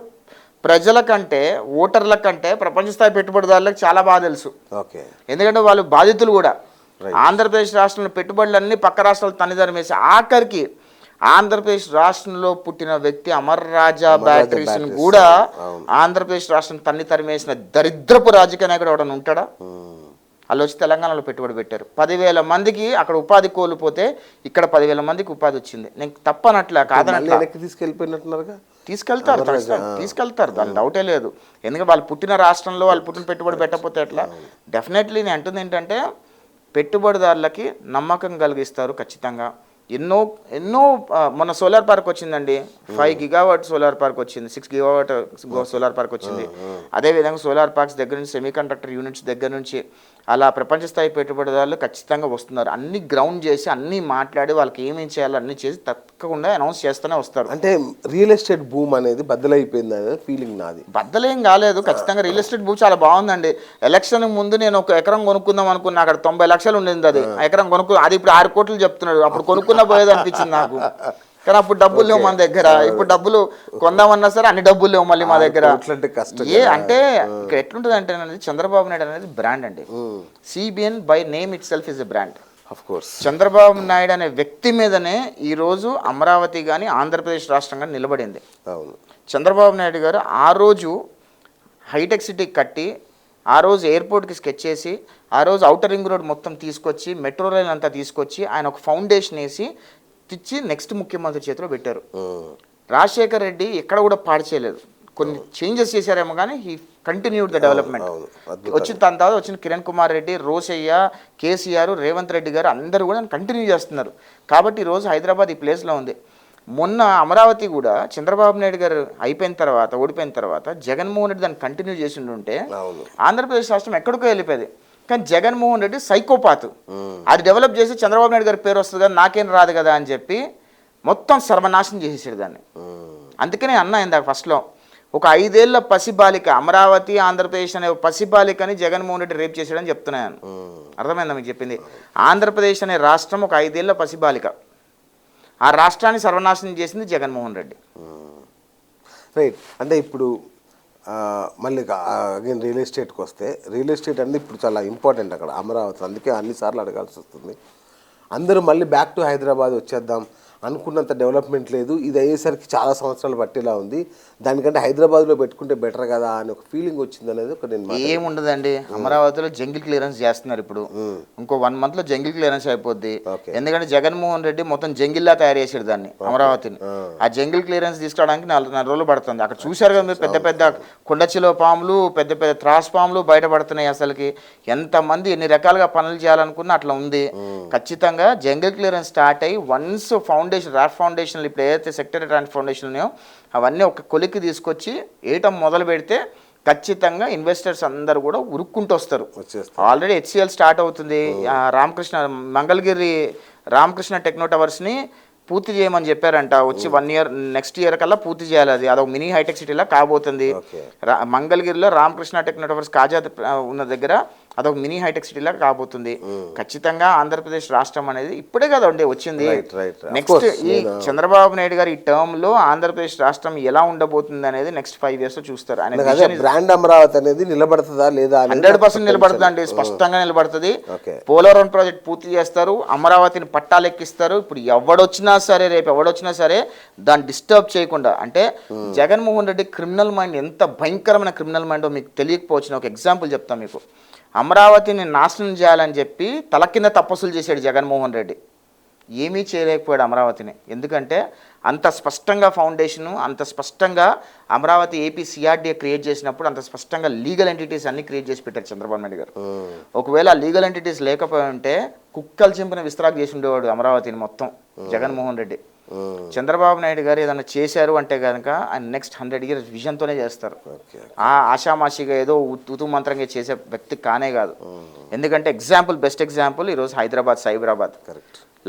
ప్రజల కంటే ఓటర్ల కంటే ప్రపంచ స్థాయి పెట్టుబడిదారులకు చాలా బాగా తెలుసు. ఎందుకంటే వాళ్ళు బాధితులు కూడా. ఆంధ్రప్రదేశ్ రాష్ట్రంలో పెట్టుబడులన్నీ పక్క రాష్ట్రాలు తన్నిదరమేసి ఆఖరికి ఆంధ్రప్రదేశ్ రాష్ట్రంలో పుట్టిన వ్యక్తి అమర్ రాజా బ్యాటరీస్ కూడా ఆంధ్రప్రదేశ్ రాష్ట్రం తన్ని తరిమేసిన దరిద్రపు రాజకీయ నాయకుడు ఎవడన్నా ఉంటాడా? వాళ్ళు వచ్చి తెలంగాణలో పెట్టుబడి పెట్టారు. 10,000 మందికి అక్కడ ఉపాధి కోల్పోతే ఇక్కడ 10,000 మందికి ఉపాధి వచ్చింది. నేను తప్పనట్లా కాదనట్లా తీసుకెళ్తారు దాని డౌటే లేదు. ఎందుకంటే వాళ్ళు పుట్టిన రాష్ట్రంలో వాళ్ళు పుట్టిన పెట్టుబడి పెట్టకపోతే ఎట్లా? డెఫినెట్లీ నేను అంటుంది ఏంటంటే పెట్టుబడిదారులకి నమ్మకం కలిగిస్తారు ఖచ్చితంగా. ఎన్నో మొన్న సోలార్ పార్క్ వచ్చిందండి. 5 గిగావాట్ సోలార్ పార్క్ వచ్చింది, 6 గిగావాట్ సోలార్ పార్క్ వచ్చింది. అదేవిధంగా సోలార్ పార్క్స్ దగ్గర నుంచి సెమీ కండక్టర్ యూనిట్స్ దగ్గర నుంచి అలా ప్రపంచ స్థాయి పెట్టుబడిదారులు ఖచ్చితంగా వస్తున్నారు. అన్ని గ్రౌండ్ చేసి అన్నీ మాట్లాడి వాళ్ళకి ఏమేం చేయాలో అన్నీ చేసి తప్పకుండా అనౌన్స్ చేస్తూనే వస్తారు. అంటే రియల్ ఎస్టేట్ భూమి అనేది బద్దలైపోయింది అనేది ఫీలింగ్ నాది. బద్దలేం కాలేదు. ఖచ్చితంగా రియల్ ఎస్టేట్ భూమి చాలా బాగుందండి. ఎలక్షన్ ముందు నేను ఒక ఎకరం కొనుక్కుందాం అనుకున్నా. అక్కడ 90 లక్షలు ఉండేది. అది ఎకరం అది ఇప్పుడు 6 కోట్లు చెప్తున్నాడు. అప్పుడు కొనుక్కున్న పోయేది అనిపించింది నాకు. కానీ అప్పుడు డబ్బులు లేవు మన దగ్గర. ఇప్పుడు డబ్బులు కొందామన్నా సరే అన్ని డబ్బులు లేవు మళ్ళీ మా దగ్గర. అంటే ఇక్కడ ఎట్లుంటుంది అంటే చంద్రబాబు నాయుడు అనేది బ్రాండ్ అండి. CBN by name it self is a brand. Chandrababu Naidu అనే వ్యక్తి మీదనే ఈరోజు అమరావతి కానీ ఆంధ్రప్రదేశ్ రాష్ట్రం కానీ నిలబడింది. చంద్రబాబు నాయుడు గారు ఆ రోజు హైటెక్ సిటీ కట్టి, ఆ రోజు ఎయిర్పోర్ట్కి స్కెచ్ చేసి, ఆ రోజు ఔటర్ రింగ్ రోడ్ మొత్తం తీసుకొచ్చి, మెట్రో రైల్ అంతా తీసుకొచ్చి ఆయన ఒక ఫౌండేషన్ వేసి తెచ్చి నెక్స్ట్ ముఖ్యమంత్రి చేతిలో పెట్టారు. రాజశేఖర్ రెడ్డి ఎక్కడ కూడా పాడు చేయలేదు. కొన్ని చేంజెస్ చేశారేమో కానీ హీ కంటిన్యూడ్ ద డెవలప్మెంట్. వచ్చిన దాని తర్వాత వచ్చిన కిరణ్ కుమార్ రెడ్డి, రోసయ్య, కేసీఆర్, రేవంత్ రెడ్డి గారు అందరూ కూడా కంటిన్యూ చేస్తున్నారు. కాబట్టి ఈరోజు హైదరాబాద్ ఈ ప్లేస్లో ఉంది. మొన్న అమరావతి కూడా చంద్రబాబు నాయుడు గారు ఓడిపోయిన తర్వాత జగన్మోహన్ రెడ్డి దాన్ని కంటిన్యూ చేసి ఉంటే ఆంధ్రప్రదేశ్ రాష్ట్రం ఎక్కడికో వెళ్ళిపోయేది. కానీ జగన్మోహన్ రెడ్డి సైకోపాత్. అది డెవలప్ చేసి చంద్రబాబు నాయుడు గారి పేరు వస్తుంది కదా, నాకేం రాదు కదా అని చెప్పి మొత్తం సర్వనాశనం చేసేసాడు దాన్ని. అందుకనే అన్నా ఇందాక ఫస్ట్లో ఒక 5 ఏళ్ల పసిబాలిక, అమరావతి ఆంధ్రప్రదేశ్ అనే పసిబాలికని జగన్మోహన్ రెడ్డి రేప్ చేశాడని చెప్తున్నాను. అర్థమైందా మీకు చెప్పింది? ఆంధ్రప్రదేశ్ అనే రాష్ట్రం ఒక 5 ఏళ్ల పసిబాలిక. ఆ రాష్ట్రాన్ని సర్వనాశనం చేసింది జగన్మోహన్ రెడ్డి. రైట్. అంటే ఇప్పుడు మళ్ళీ అగైన్ రియల్ ఎస్టేట్కి వస్తే, రియల్ ఎస్టేట్ అనేది ఇప్పుడు చాలా ఇంపార్టెంట్ అక్కడ అమరావతి. అందుకే అన్నిసార్లు అడగాల్సి వస్తుంది. అందరూ మళ్ళీ బ్యాక్ టు హైదరాబాద్ వచ్చేద్దాం అనుకున్నంత డెవలప్మెంట్ లేదు. ఇది అయ్యేసరికి చాలా సంవత్సరాలు పట్టేలా ఉంది. దానికంటే హైదరాబాద్లో పెట్టుకుంటే బెటర్ కదా అని ఒక ఫీలింగ్ వచ్చింది అనేది ఒక నేను. ఏముండదండి, అమరావతిలో జంగిల్ క్లియరెన్స్ చేస్తున్నారు ఇప్పుడు. ఇంకో 1 monthలో జంగిల్ క్లియరెన్స్ అయిపోద్ది. ఎందుకంటే జగన్మోహన్ రెడ్డి మొత్తం జంగిల్లా తయారు చేసాడు దాన్ని, అమరావతిని. ఆ జంగిల్ క్లియరెన్స్ తీసుకురావడానికి 4 రోజులు పడుతుంది. అక్కడ చూశారు కదా మీరు, పెద్ద పెద్ద కొండచిలో పాములు, పెద్ద పెద్ద త్రాస్ పాములు బయటపడుతున్నాయి. అసలుకి ఎంతమంది ఎన్ని రకాలుగా పనులు చేయాలనుకున్నా అట్లా ఉంది. ఖచ్చితంగా జంగిల్ క్లియరెన్స్ స్టార్ట్ అయ్యి వన్స్ రాఫ్ ఫౌండేషన్లు ఇప్పుడు ఏదైతే సెక్రటరీ ఫౌండేషన్ ఉన్నాయో అవన్నీ ఒక కొలిక్కి తీసుకొచ్చి వేయటం మొదలు పెడితే ఖచ్చితంగా ఇన్వెస్టర్స్ అందరూ కూడా ఉరుక్కుంటూ వస్తారు. ఆల్రెడీ హెచ్సిఎల్ స్టార్ట్ అవుతుంది. మంగళగిరి రామకృష్ణ టెక్నో టవర్స్ని పూర్తి చేయమని చెప్పారంట. వచ్చి 1 year నెక్స్ట్ ఇయర్ కల్లా పూర్తి చేయాలి. అది అదొక మినీ హైటెక్ సిటీలా కాబోతుంది. మంగళగిరిలో రామకృష్ణ టెక్నో టవర్స్ కాజా ఉన్న దగ్గర అదొక మినీ హైటెక్ సిటీలా కాబోతుంది. ఖచ్చితంగా ఆంధ్రప్రదేశ్ రాష్ట్రం అనేది ఇప్పుడే కదా అండి వచ్చింది. నెక్స్ట్ ఈ చంద్రబాబు నాయుడు గారు ఈ టర్మ్ లో ఆంధ్రప్రదేశ్ రాష్ట్రం ఎలా ఉండబోతుంది అనేది నెక్స్ట్ 5 years లో చూస్తారు. బ్రాండ్ అమరావతి అనేది నిలబడుతుందా లేదా? 100% నిలబడుతుంది అండి, స్పష్టంగా నిలబడుతుంది. పోలవరం ప్రాజెక్ట్ పూర్తి చేస్తారు, అమరావతిని పట్టాలెక్కిస్తారు. ఇప్పుడు ఎవడొచ్చినా సరే, రేపు ఎవడొచ్చినా సరే దాన్ని డిస్టర్బ్ చేయకుండా, అంటే జగన్మోహన్ రెడ్డి క్రిమినల్ మైండ్ ఎంత భయంకరమైన క్రిమినల్ మైండో మీకు తెలియకపోవచ్చు. ఒక ఎగ్జాంపుల్ చెప్తాను మీకు. అమరావతిని నాశనం చేయాలని చెప్పి తల కింద తపస్సులు చేశాడు జగన్మోహన్ రెడ్డి. ఏమీ చేయలేకపోయాడు అమరావతిని. ఎందుకంటే అంత స్పష్టంగా ఫౌండేషను, అంత స్పష్టంగా అమరావతి ఏపీ సిఆర్డీఏ క్రియేట్ చేసినప్పుడు అంత స్పష్టంగా లీగల్ ఎంటిటీస్ అన్ని క్రియేట్ చేసి పెట్టారు చంద్రబాబు నాయుడు గారు. ఒకవేళ ఆ లీగల్ ఎంటిటీస్ లేకపోయి ఉంటే కుక్కలు చింపిన విస్తరాకు చేసి ఉండేవాడు అమరావతిని మొత్తం జగన్మోహన్ రెడ్డి. చంద్రబాబు నాయుడు గారు ఏదైనా చేశారు అంటే కనుక ఆయన నెక్స్ట్ 100 years విజన్తోనే చేస్తారు. ఆ ఆషామాషిగా ఏదో ఉతు మంత్రంగా చేసే వ్యక్తి కానే కాదు. ఎందుకంటే బెస్ట్ ఎగ్జాంపుల్ ఈరోజు Hyderabad, Cyberabad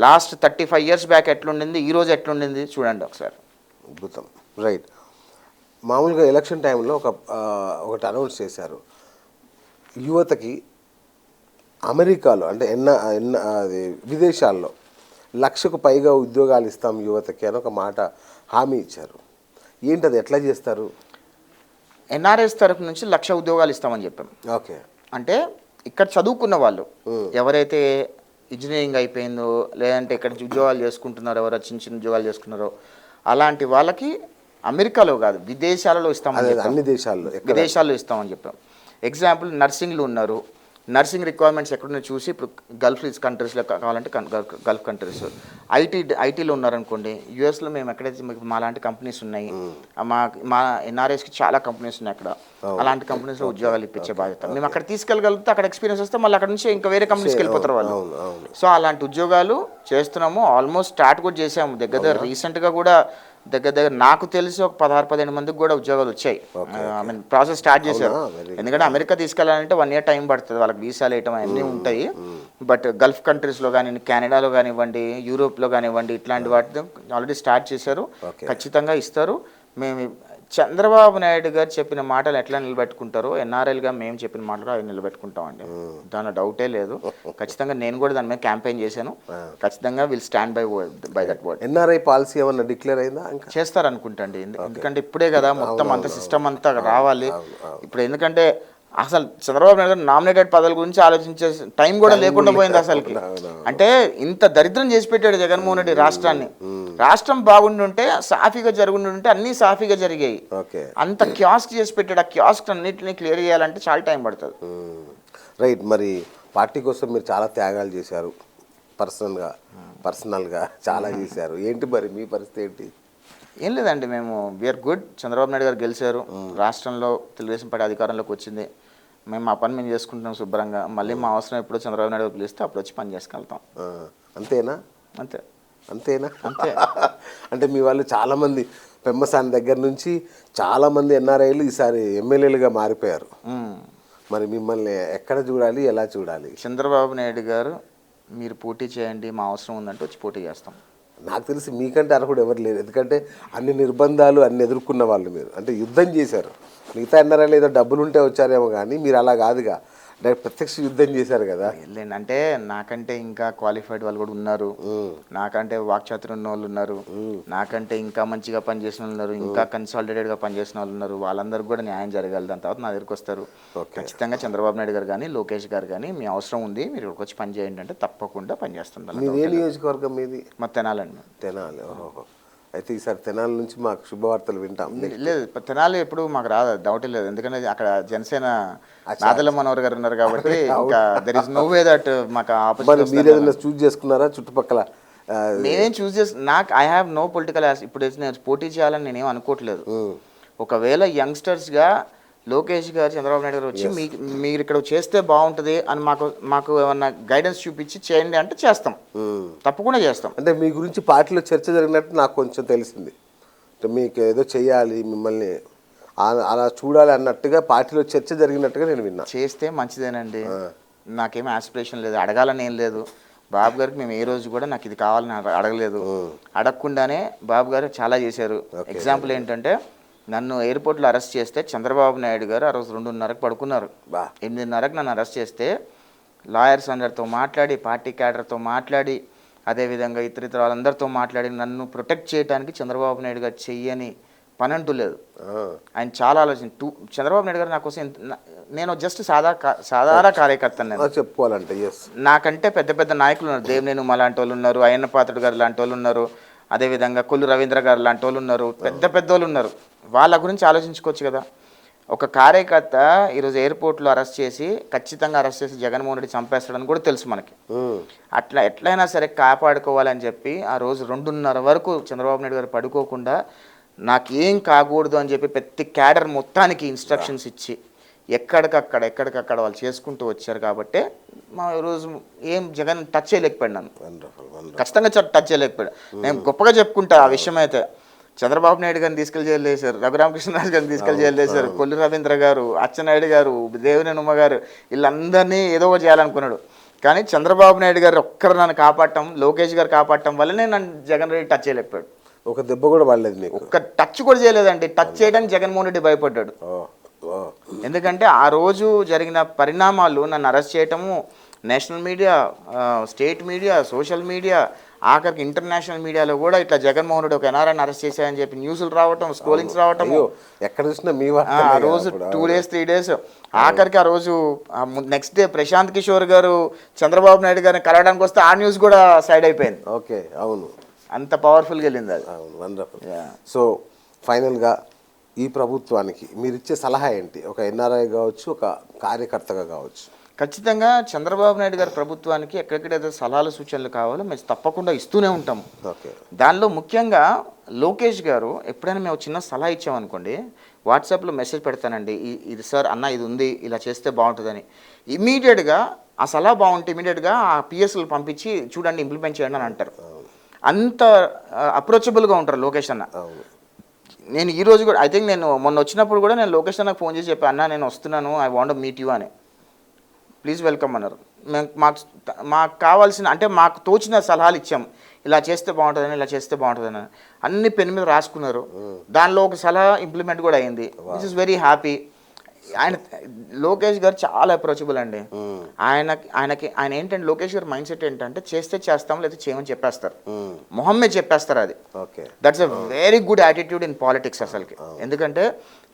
last 35 years back ఎట్లుండింది, ఈరోజు ఎట్లుండింది చూడండి ఒకసారి. అద్భుతం. రైట్. మామూలుగా ఎలక్షన్ టైంలో ఒకటి అనౌన్స్ చేశారు, యువతకి అమెరికాలో అంటే అది విదేశాల్లో 1,00,000కు పైగా ఉద్యోగాలు ఇస్తాం యువతకి అని ఒక మాట హామీ ఇచ్చారు. ఏంటది, ఎట్లా చేస్తారు? ఎన్ఆర్ఎస్ తరఫు నుంచి 1,00,000 ఉద్యోగాలు ఇస్తామని చెప్పాం. ఓకే. అంటే ఇక్కడ చదువుకున్న వాళ్ళు ఎవరైతే ఇంజనీరింగ్ అయిపోయిందో, లేదంటే ఇక్కడ ఉద్యోగాలు చేసుకుంటున్నారో, ఎవరో చిన్న చిన్న ఉద్యోగాలు చేసుకున్నారో అలాంటి వాళ్ళకి అమెరికాలో కాదు విదేశాలలో ఇస్తామని చెప్పాం. అన్ని విదేశాల్లో ఇస్తామని చెప్పాం. ఎగ్జాంపుల్ నర్సింగ్లు ఉన్నారు, నర్సింగ్ రిక్వైర్మెంట్స్ ఎక్కడున్నా చూసి ఇప్పుడు గల్ఫ్ కంట్రీస్లో కావాలంటే గల్ఫ్ కంట్రీస్, ఐటీలో ఉన్నారనుకోండి యూఎస్లో మేము ఎక్కడైతే మా లాంటి కంపెనీస్ ఉన్నాయి, మా ఎన్ఆర్ఎస్కి చాలా కంపెనీస్ ఉన్నాయి అక్కడ, అలాంటి కంపెనీస్లో ఉద్యోగాలు ఇప్పించే బాధ్యత మేము అక్కడ తీసుకెళ్ళగలిగితే అక్కడ ఎక్స్పీరియన్స్ వస్తే మళ్ళీ అక్కడ నుంచి ఇంకా వేరే కంపెనీస్కి వెళ్ళిపోతారు వాళ్ళు. సో అలాంటి ఉద్యోగాలు చేస్తున్నాము. ఆల్మోస్ట్ స్టార్ట్ కూడా చేసాము. దగ్గర రీసెంట్గా కూడా దగ్గర నాకు తెలిసి ఒక 16-17 మందికి కూడా ఉద్యోగాలు వచ్చాయి. ఐ మీన్ ప్రాసెస్ స్టార్ట్ చేశారు. ఎందుకంటే అమెరికా తీసుకెళ్ళాలంటే 1 year టైం పడుతుంది, వాళ్ళకి వీసాలు వేయటం అన్నీ ఉంటాయి. బట్ గల్ఫ్ కంట్రీస్లో కానీ, కెనడాలో కానివ్వండి, యూరోప్లో కానివ్వండి, ఇట్లాంటి వాటితో ఆల్రెడీ స్టార్ట్ చేశారు. ఖచ్చితంగా ఇస్తారు. మేము చంద్రబాబు నాయుడు గారు చెప్పిన మాటలు ఎట్లా నిలబెట్టుకుంటారో ఎన్ఆర్ఎల్గా మేము చెప్పిన మాటలు అవి నిలబెట్టుకుంటామండి, దానిలో డౌటే లేదు. ఖచ్చితంగా నేను కూడా దాని మీద క్యాంపెయిన్ చేశాను. ఖచ్చితంగా will stand by that word. NRI policy ఏమన్నా డిక్లేర్ అయిందా? చేస్తారు అనుకుంటండి. ఎందుకంటే ఇప్పుడే కదా మొత్తం అంత సిస్టమ్ అంతా రావాలి. ఇప్పుడు ఎందుకంటే అసలు చంద్రబాబు నాయుడు గారు నామినేటెడ్ పదవుల గురించి ఆలోచించే టైం కూడా లేకుండా పోయింది అసలుకి. అంటే ఇంత దరిద్రం చేసి పెట్టాడు జగన్మోహన్ రెడ్డి రాష్ట్రాన్ని. రాష్ట్రం బాగుండుంటే సాఫీగా జరుగుండుంటే అన్నీ సాఫీగా జరిగాయి. అంత క్యాస్క్ చేసి పెట్టాడు. ఆ క్యాస్క్ అన్నింటినీ క్లియర్ చేయాలంటే చాలా టైం పడుతుంది. రైట్. మరి పార్టీ కోసం మీరు చాలా త్యాగాలు చేశారు, పర్సనల్గా చాలా చేశారు. ఏంటి మరి మీ పరిస్థితి ఏంటి? ఏం లేదండి, మేము వీఆర్ గుడ్. చంద్రబాబు నాయుడు గారు గెలిచారు, రాష్ట్రంలో తెలుగుదేశం పార్టీ అధికారంలోకి వచ్చింది. మేము మా పని మేము చేసుకుంటున్నాం శుభ్రంగా. మళ్ళీ మా అవసరం ఎప్పుడో చంద్రబాబు నాయుడు గారు పిలిస్తే అప్పుడు వచ్చి పని చేసుకెళ్తాం. అంతేనా? అంతేనా? అంతే. అంటే మీ వాళ్ళు చాలామంది పెమ్మసాని దగ్గర నుంచి చాలామంది ఎన్ఆర్ఐలు ఈసారి ఎమ్మెల్యేలుగా మారిపోయారు. మరి మిమ్మల్ని ఎక్కడ చూడాలి, ఎలా చూడాలి? చంద్రబాబు నాయుడు గారు మీరు పోటీ చేయండి, మా అవసరం ఉందంటే వచ్చి పోటీ చేస్తాం. నాకు తెలిసి మీకంటే అర్హుడు ఎవరు లేరు. ఎందుకంటే అన్ని నిర్బంధాలు అన్ని ఎదుర్కొన్న వాళ్ళు మీరు. అంటే యుద్ధం చేశారు. మిగతా ఎన్ఆర్ఐలు ఏదో డబ్బులు ఉంటే వచ్చారేమో కానీ మీరు అలా కాదుగా, డైరెక్ట్ ప్రత్యక్ష యుద్ధం చేశారు కదా. అంటే నాకంటే ఇంకా క్వాలిఫైడ్ వాళ్ళు కూడా ఉన్నారు, నాకంటే వాక్చాతుర్యం ఉన్న వాళ్ళు ఉన్నారు, నాకంటే ఇంకా మంచిగా పనిచేసిన వాళ్ళు ఉన్నారు, ఇంకా కన్సాలిడేటెడ్గా పనిచేసిన వాళ్ళు ఉన్నారు. వాళ్ళందరికీ కూడా న్యాయం జరగాలి. దాని తర్వాత నా దగ్గరికి వస్తారు. ఖచ్చితంగా చంద్రబాబు నాయుడు గారు కానీ, లోకేష్ గారు కానీ మీ అవసరం ఉంది, మీరు ఇక్కడికి వచ్చి పని చేయండి అంటే తప్పకుండా పనిచేస్తాను. ఏ నియోజకవర్గం మీది? మా తెనాలండి. తెనాలి. అయితే ఈసారి తెనాలి నుంచి మాకు శుభవార్తలు వింటాం. లేదు, తెనాలి ఎప్పుడు మాకు రాదు, డౌట్ లేదు. ఎందుకంటే అక్కడ జనసేన నాదెళ్ల మనోహర్ గారు ఉన్నారు కాబట్టి ఇంకా there is no way that మాకు ఆపోజిట్. మీరు ఏదైనా చూస్ చేసుకున్నారా చుట్టుపక్కల? నేనేం చూస్ నాకు ఐ హ్యావ్ నో పొలిటికల్ ఇప్పుడు నేను పోటీ చేయాలని నేనేం అనుకోవట్లేదు. ఒకవేళ యంగ్స్టర్స్గా లోకేష్ గారు, చంద్రబాబు నాయుడు గారు వచ్చి మీరు ఇక్కడ చేస్తే బాగుంటుంది అని మాకు ఏమన్నా గైడెన్స్ చూపించి చేయండి అంటే చేస్తాం, తప్పకుండా చేస్తాం. అంటే మీ గురించి పార్టీలో చర్చ జరిగినట్టు నాకు కొంచెం తెలిసింది. అంటే మీకు ఏదో చెయ్యాలి, మిమ్మల్ని అలా చూడాలి అన్నట్టుగా పార్టీలో చర్చ జరిగినట్టుగా నేను విన్నా. చేస్తే మంచిదేనండి, నాకేం ఆస్పిరేషన్ లేదు, అడగాలని ఏం లేదు. బాబు గారికి మేము ఏ రోజు కూడా నాకు ఇది కావాలని అడగలేదు. అడగకుండానే బాబు గారు చాలా చేశారు. ఎగ్జాంపుల్ ఏంటంటే నన్ను ఎయిర్పోర్ట్లో అరెస్ట్ చేస్తే చంద్రబాబు నాయుడు గారు ఆ రోజు 2:30కి పడుకున్నారు. బా 8:30కి నన్ను అరెస్ట్ చేస్తే లాయర్స్ అందరితో మాట్లాడి, పార్టీ క్యాడర్తో మాట్లాడి, అదేవిధంగా ఇతర వాళ్ళందరితో మాట్లాడి నన్ను ప్రొటెక్ట్ చేయడానికి చంద్రబాబు నాయుడు గారు చెయ్యని పని అంటూ లేదు. ఆయన చాలా చంద్రబాబు నాయుడు గారు నా కోసం నేను జస్ట్ సాధారణ కార్యకర్తను. నేను చెప్పుకోవాలంటే నాకంటే పెద్ద పెద్ద నాయకులు ఉన్నారు. దేవినేని ఉమా లాంటి వాళ్ళు ఉన్నారు, అయ్యన్న పాత్రుడు గారు లాంటి వాళ్ళు ఉన్నారు, అదేవిధంగా కొల్లు రవీంద్ర గారు లాంటి వాళ్ళు ఉన్నారు, పెద్ద పెద్ద వాళ్ళు ఉన్నారు. వాళ్ళ గురించి ఆలోచించుకోవచ్చు కదా. ఒక కార్యకర్త ఈరోజు ఎయిర్పోర్ట్లో అరెస్ట్ చేసి ఖచ్చితంగా అరెస్ట్ చేసి జగన్మోహన్ రెడ్డి చంపేస్తాడని కూడా తెలుసు మనకి. అట్లా ఎట్లయినా సరే కాపాడుకోవాలని చెప్పి ఆ రోజు 2:30 వరకు చంద్రబాబు నాయుడు గారు పడుకోకుండా నాకు ఏం కాకూడదు అని చెప్పి ప్రతి క్యాడర్ మొత్తానికి ఇన్స్ట్రక్షన్స్ ఇచ్చి ఎక్కడికక్కడ వాళ్ళు చేసుకుంటూ వచ్చారు. కాబట్టి మా ఈరోజు ఏం జగన్ టచ్ చేయలేకపోయాడు, నన్ను ఖచ్చితంగా టచ్ చేయలేకపోయాడు. నేను గొప్పగా చెప్పుకుంటా ఆ విషయం అయితే. చంద్రబాబు నాయుడు గారిని తీసుకెళ్లి జైలు వేశారు, రఘురామకృష్ణరాజు గారిని తీసుకెళ్లి జైలు వేశారు, కొల్లు రవీంద్ర గారు, అచ్చెన్నాయుడు గారు, దేవినేని ఉమ గారు, వీళ్ళందరినీ ఏదో ఒకటి చేయాలనుకున్నాడు. కానీ చంద్రబాబు నాయుడు గారు ఒక్కరు నన్ను కాపాడటం, లోకేష్ గారు కాపాడటం వల్లనే నన్ను జగన్ రెడ్డి టచ్ చేయలేకపోయాడు. ఒక దెబ్బ కూడా పడలేదు, ఒక్క టచ్ కూడా చేయలేదండి. టచ్ చేయడానికి జగన్మోహన్ రెడ్డి భయపడ్డాడు. ఎందుకంటే ఆ రోజు జరిగిన పరిణామాలు, నన్ను అరెస్ట్ చేయటము, national media, state media, social media, ఆఖరికి ఇంటర్నేషనల్ మీడియాలో కూడా ఇట్లా జగన్మోహన్ రెడ్డి ఒక ఎన్ఆర్ఐని అరెస్ట్ చేశారని చెప్పి న్యూస్లు రావటం, స్క్రోలింగ్స్ రావటం, ఎక్కడ చూసినా మీ ఆ రోజు 2 days 3 days ఆఖరికి ఆ రోజు నెక్స్ట్ డే ప్రశాంత్ కిషోర్ గారు చంద్రబాబు నాయుడు గారిని కలవడానికి వస్తే ఆ న్యూస్ కూడా సైడ్ అయిపోయింది. ఓకే, అవును, అంత పవర్ఫుల్గా వెళ్ళింది అది. అవును, వండర్ఫుల్. సో ఫైనల్గా ఈ ప్రభుత్వానికి మీరు ఇచ్చే సలహా ఏంటి? ఒక ఎన్ఆర్ఐ కావచ్చు, ఒక కార్యకర్తగా కావచ్చు. ఖచ్చితంగా చంద్రబాబు నాయుడు గారి ప్రభుత్వానికి ఎక్కడెక్కడైతే సలహాలు సూచనలు కావాలో మేము తప్పకుండా ఇస్తూనే ఉంటాము. దానిలో ముఖ్యంగా లోకేష్ గారు ఎప్పుడైనా మేము చిన్న సలహా ఇచ్చామనుకోండి, వాట్సాప్లో మెసేజ్ పెడతానండి, ఇది సార్ అన్న ఇది ఉంది, ఇలా చేస్తే బాగుంటుందని. ఇమీడియట్గా ఆ సలహా బాగుంటే ఇమీడియట్గా ఆ పిఎస్లు పంపించి చూడండి ఇంప్లిమెంట్ చేయండి అని అంటారు. అంత అప్రోచబుల్గా ఉంటారు లోకేష్ అన్న. నేను ఈరోజు కూడా ఐ థింక్ నేను మొన్న వచ్చినప్పుడు కూడా నేను లోకేష్ అన్నకు ఫోన్ చేసి చెప్పాను, అన్న నేను వస్తున్నాను, ఐ వాంట్ మీట్ యూ అని, ప్లీజ్ వెల్కమ్ అన్నారు. మాకు కావాల్సిన అంటే మాకు తోచిన సలహాలు ఇచ్చాం, ఇలా చేస్తే బాగుంటుందని, ఇలా చేస్తే బాగుంటుందని అన్ని పెన్ మీద రాసుకున్నారు. దానిలో ఒక సలహా ఇంప్లిమెంట్ కూడా అయింది, which is very happy. Lokesh గారు చాలా అప్రోచబుల్ అండి. ఆయన ఏంటంటే లోకేష్ గారు మైండ్ సెట్ ఏంటంటే చేస్తే చేస్తాం, లేదా చేయమని చెప్పేస్తారు, మొహమ్మే చెప్పేస్తారు. అది that's a very good attitude in politics అసలుకి. ఎందుకంటే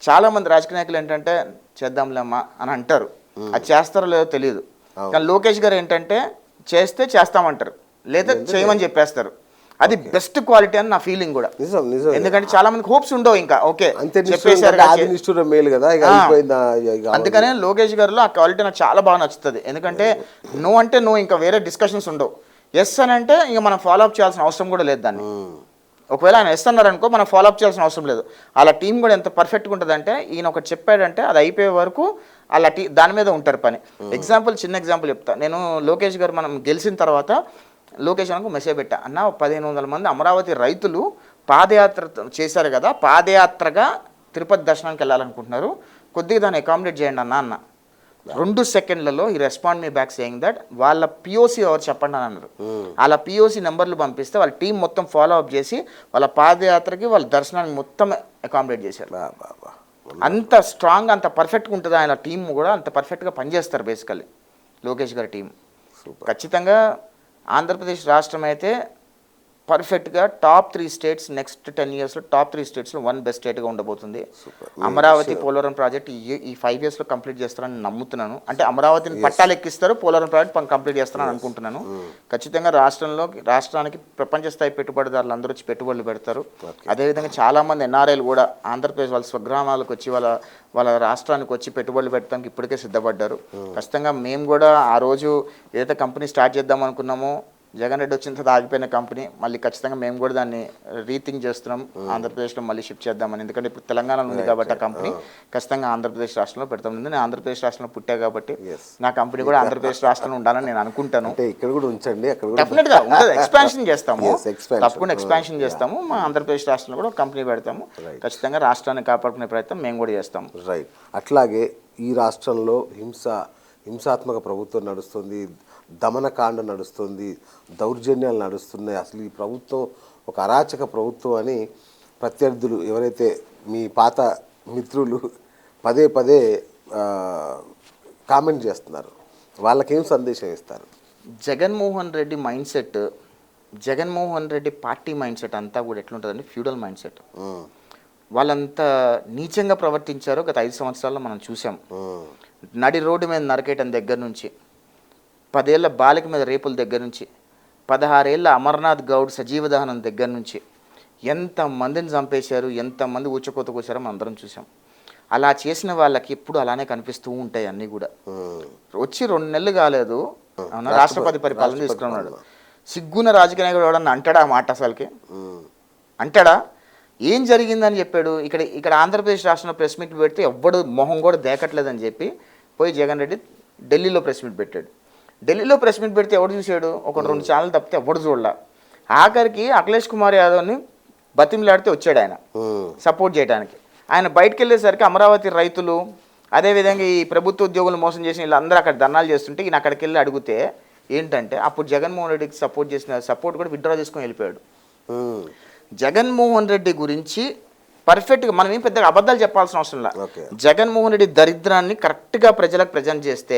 చాలా మంది రాజకీయ నాయకులు ఏంటంటే చేద్దాంలేమ్మా అని అంటారు, అది చేస్తారో లేదో తెలియదు. కానీ లోకేష్ గారు ఏంటంటే చేస్తే చేస్తామంటారు, లేదా చేయమని చెప్పేస్తారు. అది బెస్ట్ క్వాలిటీ అని నా ఫీలింగ్ కూడా. ఎందుకంటే చాలా మంది హోప్స్ ఉండవు, ఇంకా ఓకే చెప్పేశారు. అందుకనే లోకేష్ గారిలో ఆ క్వాలిటీ నాకు చాలా బాగా నచ్చుతుంది. ఎందుకంటే నో అంటే నో, ఇంకా వేరే డిస్కషన్స్ ఉండవు. ఎస్ అని అంటే ఇంకా మనం ఫాలో అప్ చేయాల్సిన అవసరం కూడా లేదు దాన్ని. ఒకవేళ ఆయన ఎస్ అన్నారనుకో మనం ఫాలో అప్ చేయాల్సిన అవసరం లేదు. అలా టీం కూడా ఎంత పర్ఫెక్ట్గా ఉంటుందంటే ఈయన ఒకటి చెప్పాడంటే అది అయిపోయే వరకు అలా దాని మీద ఉంటారు పని. చిన్న ఎగ్జాంపుల్ చెప్తా. నేను లోకేష్ గారు మనం గెలిచిన తర్వాత లోకేష్ అన్నకు మెసేజ్ పెట్టా, అన్న 1500 మంది అమరావతి రైతులు పాదయాత్ర చేశారు కదా, పాదయాత్రగా తిరుపతి దర్శనానికి వెళ్ళాలనుకుంటున్నారు, కొద్దిగా దాన్ని అకామిడేట్ చేయండి అన్న 2 సెకండ్లలో ఈ respond me back saying that వాళ్ళ పిఓసి ఎవరు చెప్పండి అని అన్నారు. వాళ్ళ పిఓసి నెంబర్లు పంపిస్తే వాళ్ళ టీం మొత్తం ఫాలో అప్ చేసి వాళ్ళ పాదయాత్రకి వాళ్ళ దర్శనానికి మొత్తం అకామిడేట్ చేశారు. అంత స్ట్రాంగ్, అంత పర్ఫెక్ట్గా ఉంటుంది ఆయన టీం కూడా, అంత పర్ఫెక్ట్గా పనిచేస్తారు బేసికల్లీ లోకేష్ గారి టీం. ఖచ్చితంగా ఆంధ్రప్రదేశ్ రాష్ట్రం అయితే పర్ఫెక్ట్గా టాప్ 3 స్టేట్స్ నెక్స్ట్ 10 yearsలో టాప్ 3 స్టేట్స్లో 1 బెస్ట్ స్టేట్గా ఉండబోతుంది. అమరావతి పోలవరం ప్రాజెక్ట్ ఈ 5 yearsలో కంప్లీట్ చేస్తారని నమ్ముతున్నాను. అంటే అమరావతిని పట్టాలు ఎక్కిస్తారు, పోలవరం ప్రాజెక్ట్ కంప్లీట్ చేస్తారని అనుకుంటున్నాను. ఖచ్చితంగా రాష్ట్రానికి ప్రపంచ స్థాయి పెట్టుబడిదారులు అందరూ వచ్చి పెట్టుబడులు పెడతారు. అదేవిధంగా చాలామంది ఎన్ఆర్ఐలు కూడా ఆంధ్రప్రదేశ్ వాళ్ళ స్వగ్రామాలకు వచ్చి వాళ్ళ రాష్ట్రానికి వచ్చి పెట్టుబడులు పెట్టడానికి ఇప్పటికే సిద్ధపడ్డారు. ఖచ్చితంగా మేము కూడా ఆ రోజు ఏదైతే కంపెనీ స్టార్ట్ చేద్దాం అనుకున్నామో, జగన్ రెడ్డి వచ్చిన తర్వాత ఆగిపోయిన కంపెనీ మళ్ళీ ఖచ్చితంగా మేము కూడా దాన్ని రీథింక్ చేస్తున్నాం, ఆంధ్రప్రదేశ్లో మళ్ళీ షిఫ్ట్ చేద్దామని. ఎందుకంటే ఇప్పుడు తెలంగాణలో ఉంది కాబట్టి ఆ కంపెనీ ఖచ్చితంగా ఆంధ్రప్రదేశ్ రాష్ట్రంలో పెడతాం. నేను ఆంధ్రప్రదేశ్ రాష్ట్రంలో పుట్టా కాబట్టి నా కంపెనీ కూడా ఆంధ్రప్రదేశ్ రాష్ట్రంలో ఉండాలని నేను అనుకుంటాను. ఇక్కడ కూడా ఉంచండి, డెఫినెట్గా ఎక్స్పాన్షన్ చేస్తాము, తప్పకుండా ఎక్స్పాన్షన్ చేస్తాము. మా ఆంధ్రప్రదేశ్ రాష్ట్రంలో కూడా కంపెనీ పెడతాము. ఖచ్చితంగా రాష్ట్రాన్ని కాపాడుకునే ప్రయత్నం మేము కూడా చేస్తాము. రైట్. అట్లాగే ఈ రాష్ట్రంలో హింసాత్మక ప్రభుత్వం నడుస్తుంది, దమనకాండ నడుస్తుంది, దౌర్జన్యాలు నడుస్తున్నాయి. అసలు ఈ ప్రభుత్వం ఒక అరాచక ప్రభుత్వం అని ప్రత్యర్థులు ఎవరైతే మీ పాత మిత్రులు పదే పదే కామెంట్ చేస్తున్నారు. వాళ్ళకేం సందేశం ఇస్తారు? Jaganmohan Reddy mind set, Jaganmohan Reddy party mind set అంతా కూడా ఎట్లుంటుందండి, ఫ్యూడల్ మైండ్ సెట్. వాళ్ళంతా నీచంగా ప్రవర్తించారో గత 5 సంవత్సరాల్లో మనం చూసాం. నడి రోడ్డు మీద నరకేయటం దగ్గర నుంచి, 10 ఏళ్ల బాలిక మీద రేపుల దగ్గర నుంచి, 16 ఏళ్ల అమర్నాథ్ గౌడ్ సజీవ దహనం దగ్గర నుంచి ఎంతమందిని చంపేశారు, ఎంతమంది ఊచకోత కూర్చారో మనం అందరం చూసాం. అలా చేసిన వాళ్ళకి ఇప్పుడు అలానే కనిపిస్తూ ఉంటాయి అన్నీ కూడా. వచ్చి 2 నెలలు కాలేదు, రాష్ట్రపతి పరిపాలన తీసుకున్నాడు. సిగ్గున రాజకీయ నాయకుడు ఎవడన్నా అంటాడా ఆ మాట? అసలుకి అంటాడా? ఏం జరిగిందని చెప్పాడు. ఇక్కడ ఆంధ్రప్రదేశ్ రాష్ట్రంలో ప్రెస్ మీట్ పెడితే ఎవ్వడు మొహం కూడా దేకట్లేదని చెప్పి పోయి జగన్ రెడ్డి ఢిల్లీలో ప్రెస్ మీట్ పెట్టాడు. ఢిల్లీలో ప్రెస్ మీట్ పెడితే ఎవడు చూశాడు? 1-2 ఛానల్ తప్పితే ఎవడు చూడలా. ఆఖరికి అఖిలేష్ కుమార్ యాదవ్ని బతిమలాడితే వచ్చాడు ఆయన సపోర్ట్ చేయడానికి. ఆయన బయటకు వెళ్ళేసరికి అమరావతి రైతులు, అదేవిధంగా ఈ ప్రభుత్వ ఉద్యోగులు మోసం చేసిన వీళ్ళందరూ అక్కడ ధర్నాలు చేస్తుంటే ఈయన అక్కడికి వెళ్ళి అడిగితే ఏంటంటే అప్పుడు జగన్మోహన్ రెడ్డికి సపోర్ట్ చేసిన సపోర్ట్ కూడా విత్డ్రా చేసుకొని వెళ్ళిపోయాడు. జగన్మోహన్ రెడ్డి గురించి పర్ఫెక్ట్గా మనం ఏం పెద్దగా అబద్ధాలు చెప్పాల్సిన అవసరం లేదు. జగన్మోహన్ రెడ్డి దరిద్రాన్ని కరెక్ట్గా ప్రజలకు ప్రజెంట్ చేస్తే,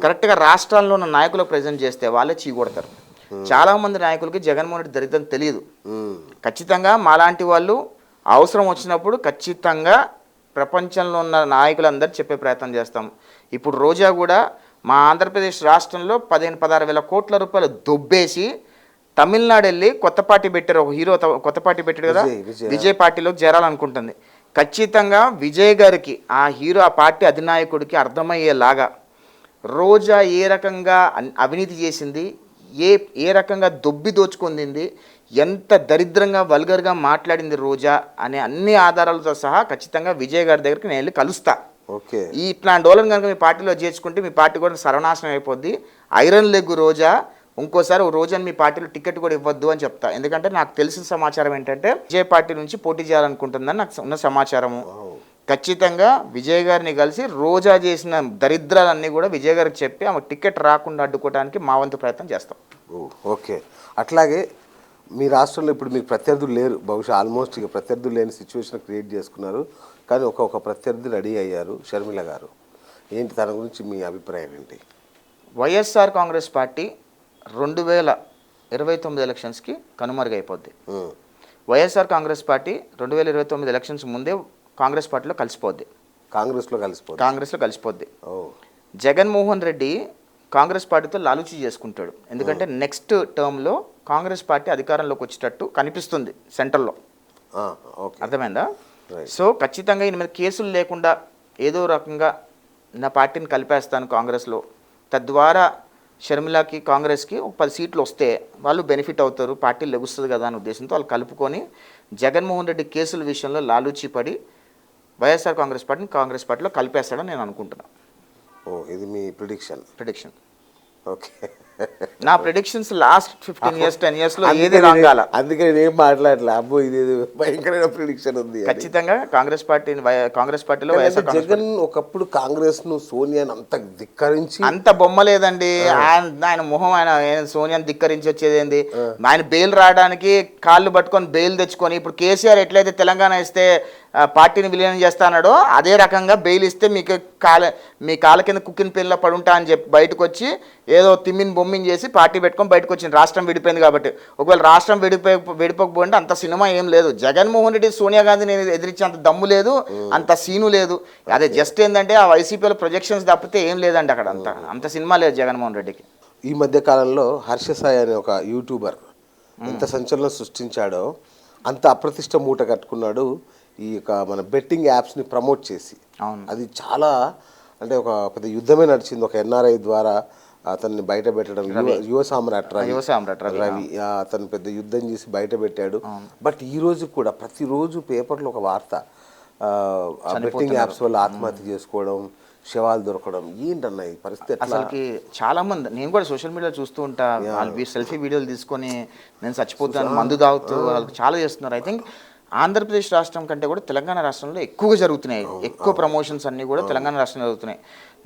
కరెక్ట్గా రాష్ట్రాల్లో ఉన్న నాయకులకు ప్రజెంట్ చేస్తే వాళ్ళే చీకొడతారు. చాలా మంది నాయకులకి జగన్మోహన్ రెడ్డి దరిద్రం తెలియదు. ఖచ్చితంగా మాలాంటి వాళ్ళు అవసరం వచ్చినప్పుడు ఖచ్చితంగా ప్రపంచంలో ఉన్న నాయకులందరూ చెప్పే ప్రయత్నం చేస్తాం. ఇప్పుడు రోజా కూడా మా ఆంధ్రప్రదేశ్ రాష్ట్రంలో 15-16 వేల కోట్ల రూపాయలు దొబ్బేసి తమిళనాడు వెళ్ళి కొత్త పార్టీ పెట్టారు. ఒక హీరో కొత్త పార్టీ పెట్టాడు కదా, విజయ్ పార్టీలోకి చేరాలనుకుంటుంది. ఖచ్చితంగా విజయ్ గారికి ఆ హీరో, ఆ పార్టీ అధినాయకుడికి అర్థమయ్యేలాగా రోజా ఏ రకంగా అవినీతి చేసింది, ఏ రకంగా దోచుకుంది, ఎంత దరిద్రంగా వల్గర్గా మాట్లాడింది రోజా అనే అన్ని ఆధారాలతో సహా ఖచ్చితంగా విజయ్ గారి దగ్గరికి నేను వెళ్ళి కలుస్తా. ఈ ఇట్లాంటి వాళ్ళని కనుక మీ పార్టీలో చేర్చుకుంటే మీ పార్టీ కూడా సర్వనాశనం అయిపోద్ది. ఐరన్ లెగ్ రోజా, ఇంకోసారి రోజాని మీ పార్టీలో టికెట్ కూడా ఇవ్వద్దు అని చెప్తా. ఎందుకంటే నాకు తెలిసిన సమాచారం ఏంటంటే విజయ్ పార్టీ నుంచి పోటీ చేయాలనుకుంటుందని నాకు ఉన్న సమాచారము. ఖచ్చితంగా విజయ్ గారిని కలిసి రోజా చేసిన దరిద్రాలన్నీ కూడా విజయ్ గారికి చెప్పి ఆమె టికెట్ రాకుండా అడ్డుకోవడానికి మా వంతు ప్రయత్నం చేస్తాం. ఓకే. అట్లాగే మీ రాష్ట్రంలో ఇప్పుడు మీకు ప్రత్యర్థులు లేరు, బహుశా ఆల్మోస్ట్ ఇక ప్రత్యర్థులు లేని సిచ్యువేషన్ క్రియేట్ చేసుకున్నారు. కానీ ఒక ప్రత్యర్థి రెడీ అయ్యారు, షర్మిల గారు. ఏంటి తన గురించి మీ అభిప్రాయం ఏంటి? వైఎస్ఆర్ కాంగ్రెస్ పార్టీ 2029 ఎలక్షన్స్కి కనుమరుగైపోద్ది. వైఎస్ఆర్ కాంగ్రెస్ పార్టీ 2029 ఎలక్షన్స్ ముందే కాంగ్రెస్ పార్టీలో కలిసిపోద్ది. కాంగ్రెస్లో కలిసిపోద్ది. జగన్మోహన్ రెడ్డి కాంగ్రెస్ పార్టీతో లాలూచి చేసుకుంటాడు. ఎందుకంటే నెక్స్ట్ టర్మ్లో కాంగ్రెస్ పార్టీ అధికారంలోకి వచ్చేటట్టు కనిపిస్తుంది సెంట్రల్లో. అర్థమైందా? సో ఖచ్చితంగా ఈయన మీద కేసులు లేకుండా ఏదో రకంగా నా పార్టీని కలిపేస్తాను కాంగ్రెస్లో, తద్వారా షర్మిలాకి కాంగ్రెస్కి ఒక 10 సీట్లు వస్తే వాళ్ళు బెనిఫిట్ అవుతారు, పార్టీ లెగుస్తుంది కదా అనే ఉద్దేశంతో వాళ్ళు కలుపుకొని జగన్మోహన్ రెడ్డి కేసుల విషయంలో లాలూచి పడి వైఎస్ఆర్ కాంగ్రెస్ పార్టీలో కలిపేస్తాడని నేను అనుకుంటున్నాను. ఇది మీ ప్రిడిక్షన్. ఓకే. నా ప్రిడిక్షన్స్ లాస్ట్ 15 years 10 yearsలో ఏది రాంగాల, అందుకే నేను మాట్లాడలే. అబ్బో ఇది భయంకరమైన ప్రిడిక్షన్ ఉంది. ఖచ్చితంగా కాంగ్రెస్ పార్టీలో జగన్ ఒకప్పుడు కాంగ్రెస్ ను సోనియాని అంత ధిక్కరించి అంత బొమ్మ లేదండి. ఆయన మొహం, ఆయన సోనియాని ధిక్కరించి వచ్చేది ఏంది? ఆయన బెయిల్ రావడానికి కాళ్ళు పట్టుకొని బెయిల్ తెచ్చుకొని, ఇప్పుడు కేసీఆర్ ఎట్లయితే తెలంగాణ ఇస్తే పార్టీని విలీనం చేస్తానో అదే రకంగా బెయిల్ ఇస్తే మీ కాళ్ళ కింద కుక్కిన పిల్ల పడుంటా అని చెప్పి బయటకు వచ్చి ఏదో తిమ్మిని బొమ్మిని చేసి పార్టీ పెట్టుకొని బయటకు వచ్చింది. రాష్ట్రం విడిపోయింది కాబట్టి. ఒకవేళ రాష్ట్రం విడిపోకపోయింటే అంత సినిమా ఏం లేదు. జగన్మోహన్ రెడ్డి సోనియా గాంధీని ఎదిరించే అంత దమ్ము లేదు, అంత సీను లేదు. అదే జస్ట్ ఏంటంటే ఆ వైసీపీలో ప్రొజెక్షన్స్ తప్పితే ఏం లేదండి అక్కడ. అంత సినిమా లేదు జగన్మోహన్ రెడ్డికి. ఈ మధ్య కాలంలో హర్ష సాయి అనే ఒక యూట్యూబర్ ఎంత సంచలనం సృష్టించాడో అంత అప్రతిష్ట మూట కట్టుకున్నాడు ఈ మన బెట్టింగ్ యాప్స్ని ప్రమోట్ చేసి. అది చాలా అంటే ఒక పెద్ద యుద్ధమే నడిచింది. ఒక ఎన్ఆర్ఐ ద్వారా అతన్ని బయట పెట్టడం, యువ సామ్రాట్ రవి అతను పెద్ద యుద్ధం చేసి బయట పెట్టాడు. బట్ ఈ రోజు కూడా ప్రతిరోజు పేపర్లో ఒక వార్త, బెట్టింగ్ యాప్స్ వల్ల ఆత్మహత్య చేసుకోవడం, శవాలు దొరకడం. ఏంటన్నా ఈ పరిస్థితి? అసలుకి చాలా మంది, నేను కూడా సోషల్ మీడియా చూస్తూ ఉంటా, వాళ్ళు సెల్ఫీ వీడియోలు తీసుకొని నేను చచ్చిపోతాను మందు తాగుతూ వాళ్ళకి చాలా చేస్తున్నారు. ఐ థింక్ ఆంధ్రప్రదేశ్ రాష్ట్రం కంటే కూడా తెలంగాణ రాష్ట్రంలో ఎక్కువగా జరుగుతున్నాయి. ఎక్కువ ప్రమోషన్స్ అన్నీ కూడా తెలంగాణ రాష్ట్రంలో జరుగుతున్నాయి.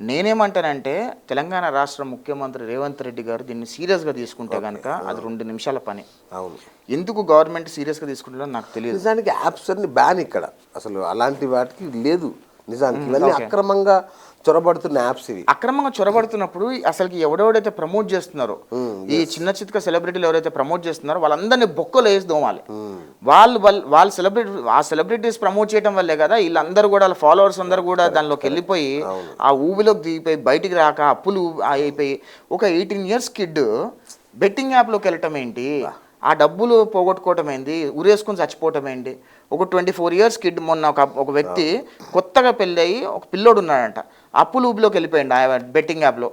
నేనేమంటానంటే తెలంగాణ రాష్ట్ర ముఖ్యమంత్రి రేవంత్ రెడ్డి గారు దీన్ని సీరియస్గా తీసుకుంటే కనుక అది 2 నిమిషాల పని. అవును. ఎందుకు గవర్నమెంట్ సీరియస్గా తీసుకుంటుందో నాకు తెలియదు. నిజానికి యాప్స్ అన్ని బ్యాన్ ఇక్కడ, అసలు అలాంటి వాటికి లేదు. నిజానికి ఇవన్నీ అక్రమంగా చొరబడుతున్న యాప్స్ ఇవి. అక్రమంగా చొరబడుతున్నప్పుడు అసలుకి ఎవడెవడైతే ప్రమోట్ చేస్తున్నారో, ఈ చిన్న చిత్క సెలబ్రిటీలు ఎవరైతే ప్రమోట్ చేస్తున్నారో వాళ్ళందరినీ బొక్కలు వేసి దోమాలి. వాళ్ళు సెలబ్రిటీస్ ప్రమోట్ చేయడం వల్లే కదా వీళ్ళందరూ కూడా, వాళ్ళ ఫాలోవర్స్ అందరూ కూడా దానిలోకి వెళ్ళిపోయి ఆ ఊబిలోకి దిగిపోయి బయటికి రాక అప్పులు అయిపోయి ఒక 18 years కిడ్ బెట్టింగ్ యాప్లోకి వెళ్ళటం ఏంటి, ఆ డబ్బులు పోగొట్టుకోవటం ఏంటి, ఉరేసుకుని చచ్చిపోవటం ఏంటి. ఒక 24 years కిడ్ మొన్న ఒక వ్యక్తి కొత్తగా పెళ్ళయి ఒక పిల్లోడు ఉన్నాడంట, అప్పులు ఊబిలోకి వెళ్ళిపోయింది ఆ బెట్టింగ్ యాప్లో.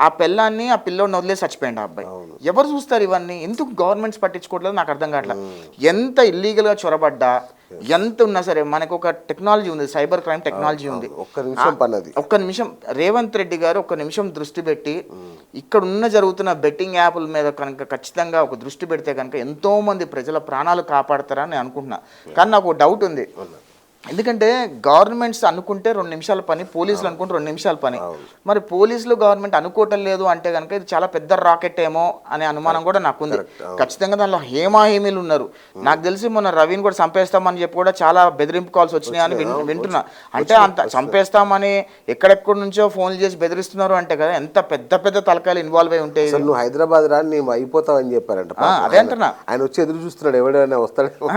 ఆ పిల్లాన్ని ఆ పిల్లోడిని వదిలేసి చచ్చిపోయింది ఆ అబ్బాయి. ఎవరు చూస్తారు ఇవన్నీ? ఎందుకు గవర్నమెంట్స్ పట్టించుకోవట్లేదు నాకు అర్థం కావట్లేదు. ఎంత ఇల్లీగల్గా చొరబడ్డా ఎంత ఉన్నా సరే మనకు ఒక టెక్నాలజీ ఉంది, సైబర్ క్రైమ్ టెక్నాలజీ ఉంది. ఒక్క నిమిషం రేవంత్ రెడ్డి గారు ఒక్క నిమిషం దృష్టి పెట్టి ఇక్కడ జరుగుతున్న బెట్టింగ్ యాప్ల మీద కనుక ఖచ్చితంగా ఒక దృష్టి పెడితే కనుక ఎంతో మంది ప్రజల ప్రాణాలు కాపాడతారని నేను అనుకుంటున్నా. కానీ నాకు ఒక డౌట్ ఉంది. ఎందుకంటే గవర్నమెంట్స్ అనుకుంటే 2 నిమిషాల పని, పోలీసులు అనుకుంటే 2 నిమిషాల పని. మరి పోలీసులు గవర్నమెంట్ అనుకోవటం లేదు అంటే కనుక ఇది చాలా పెద్ద రాకెట్ ఏమో అనే అనుమానం కూడా నాకు ఉంది. ఖచ్చితంగా దానిలో హేమాహేమీలు ఉన్నారు. నాకు తెలిసి మొన్న రవిని కూడా చంపేస్తామని చెప్పి కూడా చాలా బెదిరింపు కాల్స్ వచ్చినాయని వింటున్నా. అంటే అంత చంపేస్తామని ఎక్కడెక్కడి నుంచో ఫోన్లు చేసి బెదిరిస్తున్నారు అంటే కదా ఎంత పెద్ద పెద్ద తలకాయలు ఇన్వాల్వ్ అయి ఉంటాయి. నువ్వు హైదరాబాద్ రా నేను అయిపోతావని చెప్పారంట. అదే అంటున్నా, ఆయన వచ్చి ఎదురు చూస్తున్నాడు ఎవడైనా వస్తాడు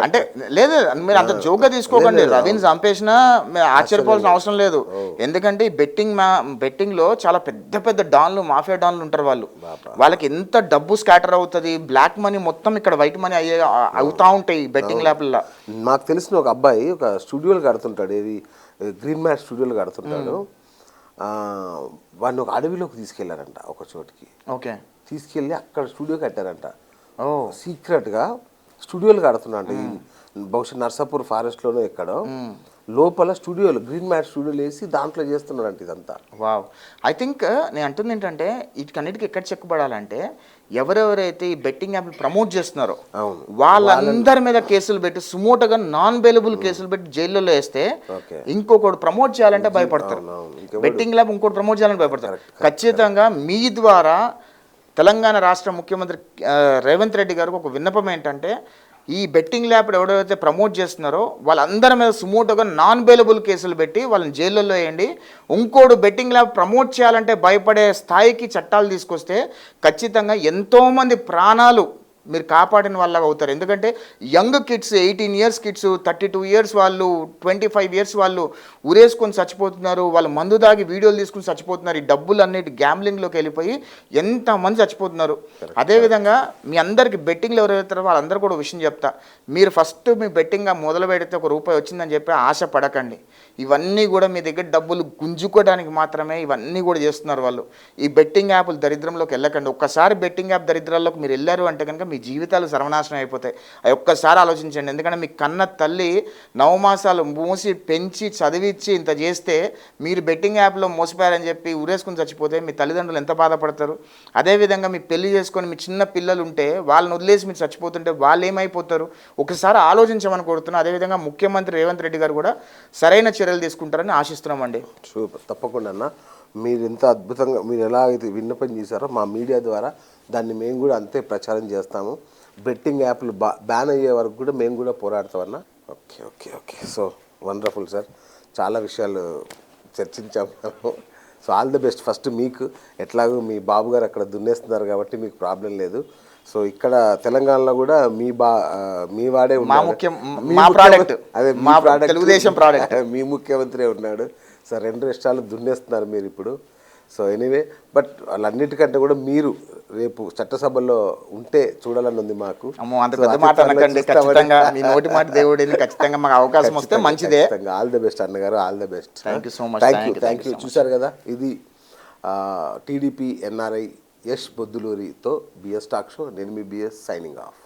అంటే. లేదు మీరు అంత జోక్గా తీసుకో, రవిని చంపేసినా ఆశ్చర్యపోవాల్సిన అవసరం లేదు. ఎందుకంటే బెట్టింగ్ లో చాలా పెద్ద పెద్ద డాన్లు, మాఫియా డాన్లు ఉంటారు. వాళ్ళకి ఎంత డబ్బు స్కాటర్ అవుతుంది, బ్లాక్ మనీ మొత్తం ఇక్కడ వైట్ మనీ అవుతా ఉంటాయి బెట్టింగ్ ల్యాబ్లలో. మాకు తెలిసిన ఒక అబ్బాయి ఒక స్టూడియోలు కడుతుంటాడు, ఇది గ్రీన్ మ్యాట్ స్టూడియోలు కడుతుంటాడు. వాడిని ఒక అడవిలోకి తీసుకెళ్లారంట, ఒక చోటికి. ఓకే, తీసుకెళ్ళి అక్కడ స్టూడియో కట్టారంట. సీక్రెట్గా స్టూడియోలు కడుతున్నాడు. బహుశా నర్సాపూర్ ఫారెస్ట్లోనో ఎక్కడో లోపల స్టూడియోలు, గ్రీన్ మ్యాట్ స్టూడియోలు వేసి దాంట్లో చేస్తున్నాడంట ఇదంతా. వావ్. ఐ థింక్ నేను అంటుంది ఏంటంటే వీటికన్నిటికీ ఎక్కడ చెక్కుబడాలంటే ఎవరెవరైతే ఈ బెట్టింగ్ యాప్లు ప్రమోట్ చేస్తున్నారో వాళ్ళందరి మీద కేసులు పెట్టి సుమోటోగా నాన్ బెయిలబుల్ కేసులు పెట్టి జైల్లో వేస్తే ఇంకొకటి ప్రమోట్ చేయాలంటే భయపడతారు. బెట్టింగ్ యాప్ ఇంకోటి ప్రమోట్ చేయాలంటే భయపడతారు. ఖచ్చితంగా మీ ద్వారా తెలంగాణ రాష్ట్ర ముఖ్యమంత్రి రేవంత్ రెడ్డి గారికి ఒక విన్నపం ఏంటంటే ఈ బెట్టింగ్ ల్యాబ్ ఎవరైతే ప్రమోట్ చేస్తున్నారో వాళ్ళందరి మీద సుమోటోగా నాన్ బెయిలబుల్ కేసులు పెట్టి వాళ్ళని జైల్లో వేయండి. ఇంకోటి బెట్టింగ్ ల్యాబ్ ప్రమోట్ చేయాలంటే భయపడే స్థాయికి చట్టాలు తీసుకొస్తే ఖచ్చితంగా ఎంతోమంది ప్రాణాలు మీరు కాపాడిన వాళ్ళగా అవుతారు. ఎందుకంటే young kids, 18 years kids, 32 years వాళ్ళు, 25 years వాళ్ళు ఉరేసుకొని చచ్చిపోతున్నారు. వాళ్ళు మందు దాగి వీడియోలు తీసుకుని చచ్చిపోతున్నారు. ఈ డబ్బులు అన్నిటి గ్యాంబ్లింగ్లోకి వెళ్ళిపోయి ఎంతమంది చచ్చిపోతున్నారు. అదేవిధంగా మీ అందరికి బెట్టింగ్లు ఎవరైతారో వాళ్ళందరూ కూడా విషయం చెప్తా, మీరు ఫస్ట్ మీ బెట్టింగ్ మొదలు పెడితే ₹1 వచ్చిందని చెప్పి ఆశ పడకండి. ఇవన్నీ కూడా మీ దగ్గర డబ్బులు గుంజుకోవడానికి మాత్రమే ఇవన్నీ కూడా చేస్తున్నారు వాళ్ళు. ఈ బెట్టింగ్ యాప్లు దరిద్రంలోకి వెళ్ళకండి. ఒక్కసారి బెట్టింగ్ యాప్ దరిద్రాల్లోకి మీరు వెళ్ళారు అంటే కనుక మీ జీవితాలు సర్వనాశనం అయిపోతాయి. అది ఒక్కసారి ఆలోచించండి. ఎందుకంటే మీ కన్న తల్లి 9 మాసాలు మూసి పెంచి చదివించి ఇంత చేస్తే మీరు బెట్టింగ్ యాప్లో మోసపోయారని చెప్పి ఉరేసుకుని చచ్చిపోతే మీ తల్లిదండ్రులు ఎంత బాధపడతారు. అదేవిధంగా మీ పెళ్లి చేసుకొని మీ చిన్న పిల్లలు ఉంటే వాళ్ళని వదిలేసి మీరు చచ్చిపోతుంటే వాళ్ళు ఏమైపోతారు. ఒకసారి ఆలోచించమని కోరుతున్నాను. అదేవిధంగా ముఖ్యమంత్రి రేవంత్ రెడ్డి గారు కూడా సరైన చర్యలు తీసుకుంటారని ఆశిస్తున్నామండి. సూపర్, తప్పకుండా అన్న. మీరు ఎంత అద్భుతంగా మీరు ఎలా అయితే విన్నపం చేశారో మా మీడియా ద్వారా దాన్ని మేము కూడా అంతే ప్రచారం చేస్తాము. బెట్టింగ్ యాప్లు బ్యాన్ అయ్యే వరకు కూడా మేము కూడా పోరాడతామన్నా. Okay okay okay so wonderful sir, చాలా విషయాలు చర్చించాము. So all the best. First మీకు ఎట్లాగో మీ బాబు గారు అక్కడ దున్నేస్తున్నారు కాబట్టి మీకు ప్రాబ్లం లేదు. సో ఇక్కడ తెలంగాణలో కూడా మీ వాడే ఉన్నాడు, అదే తెలుగుదేశం ప్రోడక్ట్ మీ ముఖ్యమంత్రి ఉన్నాడు. సో 2 రాష్ట్రాలు దున్నేస్తున్నారు మీరు ఇప్పుడు. సో ఎనీవే, బట్ వాళ్ళన్నిటికంటే కూడా మీరు రేపు చట్టసభలో ఉంటే చూడాలని ఉంది మాకు. అంత పెద్ద మాట అనకండి, ఖచ్చితంగా మీ నోటి మాట దేవుడు, ఖచ్చితంగా మాకు అవకాశం వస్తే మంచిదే. ఆల్ ది బెస్ట్ అన్నగారు, all the best. Thank you so much. Thank you. చూసారు కదా, ఇది టీడీపీ ఎన్ఆర్ఐ యష్ బొద్దులూరితో బిఎస్ టాక్ షో. నేను మీ బిఎస్ సైనింగ్ ఆఫ్.